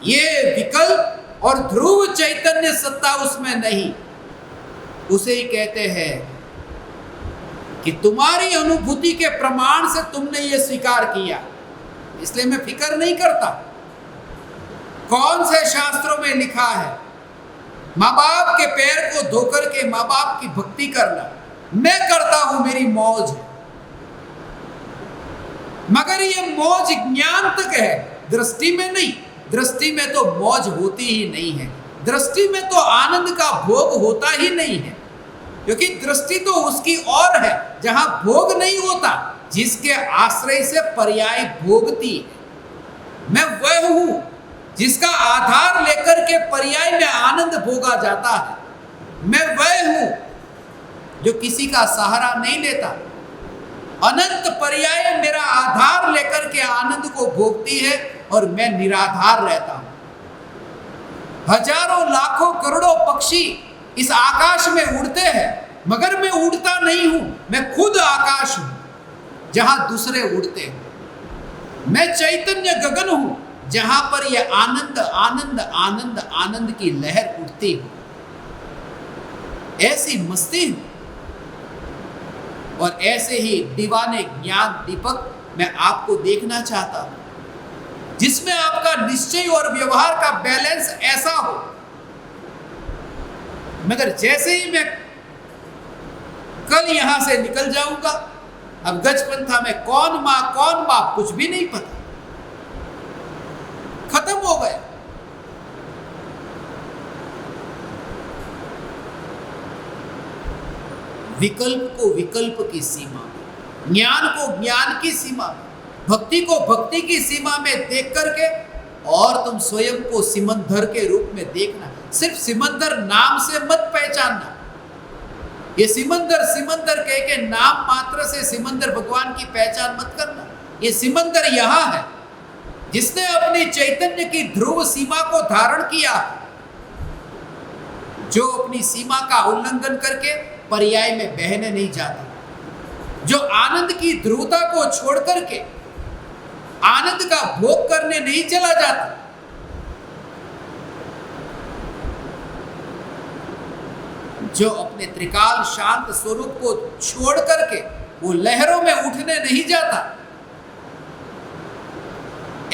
ये विकल्प और ध्रुव चैतन्य सत्ता उसमें नहीं। उसे ही कहते हैं कि तुम्हारी अनुभूति के प्रमाण से तुमने ये स्वीकार किया, इसलिए मैं फिक्र नहीं करता कौन से शास्त्रों में लिखा है माँ बाप के पैर को धोकर के माँ बाप की भक्ति करना। मैं करता हूं, मेरी मौज है, मगर ये मौज ज्ञान तक है, दृष्टि में नहीं। दृष्टि में तो मौज होती ही नहीं है, दृष्टि में तो आनंद का भोग होता ही नहीं है, क्योंकि दृष्टि तो उसकी और है जहां भोग नहीं होता, जिसके आश्रय से पर्याय भोगती है। मैं वह हूं जिसका आधार लेकर के पर्याय में आनंद भोगा जाता है। मैं वह हूं जो किसी का सहारा नहीं लेता, अनंत पर्याय मेरा आधार लेकर के आनंद को भोगती है और मैं निराधार रहता हूं। हजारों लाखों करोड़ों पक्षी इस आकाश में उड़ते हैं, मगर मैं उड़ता नहीं हूं, मैं खुद आकाश हूं जहां दूसरे उड़ते हैं। मैं चैतन्य गगन हूं जहां पर यह आनंद आनंद आनंद आनंद की लहर उठती हो। ऐसी मस्ती हूं। और ऐसे ही दीवाने ज्ञान दीपक मैं आपको देखना चाहता हूं, जिसमें आपका निश्चय और व्यवहार का बैलेंस ऐसा हो। मगर जैसे ही मैं कल यहां से निकल जाऊंगा, अब गजपंथा में कौन मां कौन बाप कुछ भी नहीं पता, खत्म हो गया। विकल्प को विकल्प की सीमा में, ज्ञान को ज्ञान की सीमा में, भक्ति को भक्ति की सीमा में देख करके, और तुम स्वयं को सिमंदर के रूप में देखना। सिर्फ सिमंदर नाम से मत पहचानना। ये सिमंदर सिमंदर कह के नाम मात्र से सिमंदर भगवान की पहचान मत करना। ये सिमंदर यहां है जिसने अपनी चैतन्य की ध्रुव सीमा को धारण किया, जो अपनी सीमा का उल्लंघन करके पर्याय में बहने नहीं जाता, जो आनंद की ध्रुवता को छोड़ करके आनंद का भोग करने नहीं चला जाता, जो अपने त्रिकाल शांत स्वरूप को छोड़ करके वो लहरों में उठने नहीं जाता,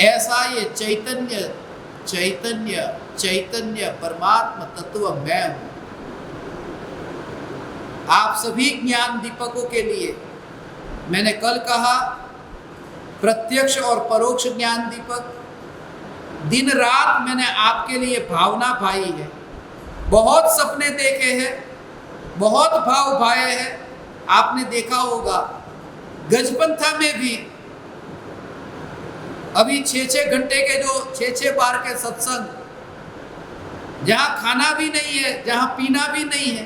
ऐसा ये चैतन्य चैतन्य चैतन्य परमात्मा तत्व मैं हूं। आप सभी ज्ञान दीपकों के लिए मैंने कल कहा, प्रत्यक्ष और परोक्ष ज्ञान दीपक, दिन रात मैंने आपके लिए भावना भाई है। बहुत सपने देखे हैं, बहुत भाव भाए हैं। आपने देखा होगा गजपंथा में भी अभी 6-6 घंटे के जो 6-6 बार के सत्संग, जहां खाना भी नहीं है, जहां पीना भी नहीं है,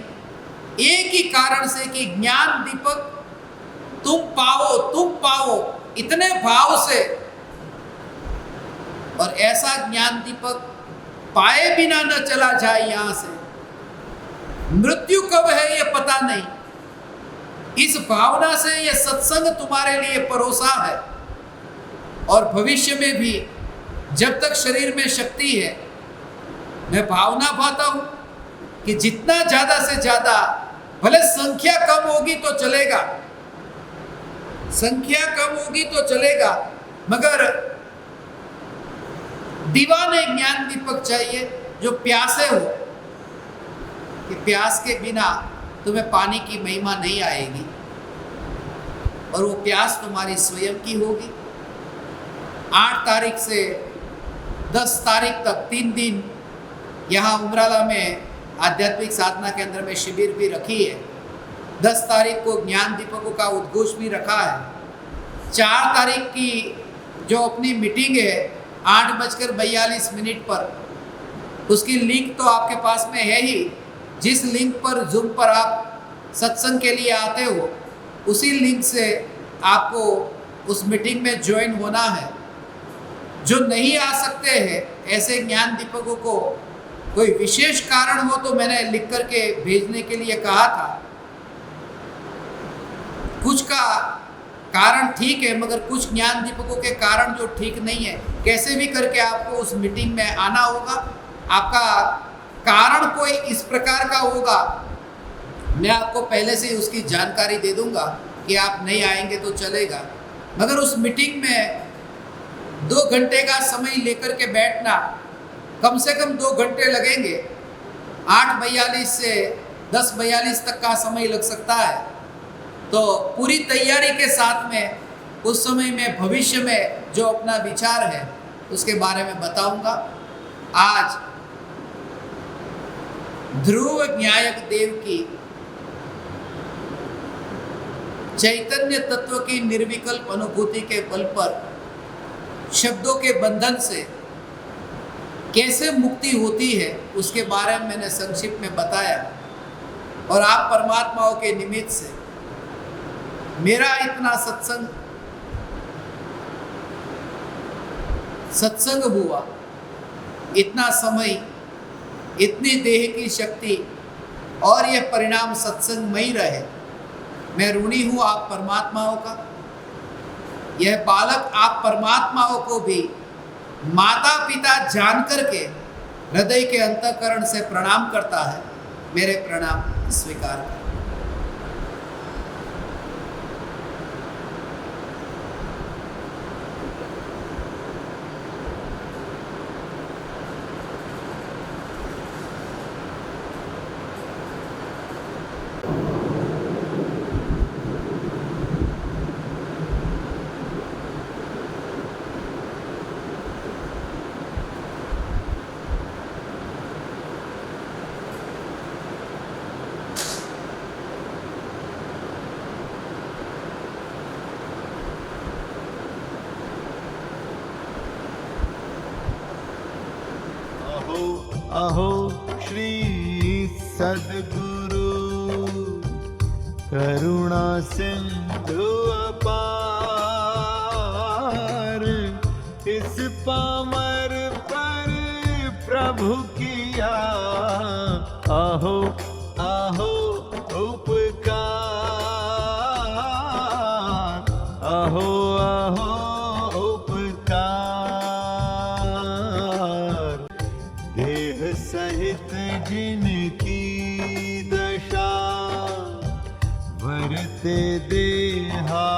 एक ही कारण से कि ज्ञान दीपक तुम पाओ, इतने भाव से। और ऐसा ज्ञान दीपक पाए बिना न चला जाए यहां से। मृत्यु कब है ये पता नहीं। इस भावना से ये सत्संग तुम्हारे लिए परोसा है। और भविष्य में भी जब तक शरीर में शक्ति है, मैं भावना पाता हूं कि जितना ज्यादा से ज्यादा, भले संख्या कम होगी तो चलेगा, संख्या कम होगी तो चलेगा, मगर दीवाने ज्ञान दीपक चाहिए जो प्यासे हो, कि प्यास के बिना तुम्हें पानी की महिमा नहीं आएगी, और वो प्यास तुम्हारी स्वयं की होगी। 8 तारीख से 10 तारीख तक 3 दिन यहाँ उमराला में आध्यात्मिक साधना केंद्र में शिविर भी रखी है। 10 तारीख को ज्ञान दीपकों का उद्घोष भी रखा है। 4 तारीख की जो अपनी मीटिंग है 8:42 पर, उसकी लिंक तो आपके पास में है ही। जिस लिंक पर जूम पर आप सत्संग के लिए आते हो, उसी लिंक से आपको उस मीटिंग में ज्वाइन होना है। जो नहीं आ सकते हैं, ऐसे ज्ञान दीपकों को कोई विशेष कारण हो तो मैंने लिख करके भेजने के लिए कहा था। कुछ का कारण ठीक है, मगर कुछ ज्ञान दीपकों के कारण जो ठीक नहीं है, कैसे भी करके आपको उस मीटिंग में आना होगा। आपका कारण कोई इस प्रकार का होगा, मैं आपको पहले से उसकी जानकारी दे दूंगा कि आप नहीं आएंगे तो चलेगा, मगर उस मीटिंग में 2 घंटे का समय लेकर के बैठना, कम से कम 2 घंटे लगेंगे। 8:42 से 10:42 तक का समय लग सकता है। तो पूरी तैयारी के साथ में उस समय में भविष्य में जो अपना विचार है उसके बारे में बताऊंगा। आज ध्रुव न्यायक देव की चैतन्य तत्व की निर्विकल्प अनुभूति के बल पर शब्दों के बंधन से कैसे मुक्ति होती है उसके बारे में मैंने संक्षिप्त में बताया। और आप परमात्माओं के निमित्त से मेरा इतना सत्संग हुआ, इतना समय, इतनी देह की शक्ति, और यह परिणाम सत्संगमय रहे। मैं ऋणी हूँ आप परमात्माओं का। यह बालक आप परमात्माओं को भी माता पिता जान करके हृदय के अंतःकरण से प्रणाम करता है। मेरे प्रणाम स्वीकार करें। अहो श्री सद्गुरु करुणा सिंधु अपार, इस पामर पर प्रभु किया आहो आहो उपकार, आहो आहो सहित जिनकी दशा वरते देहा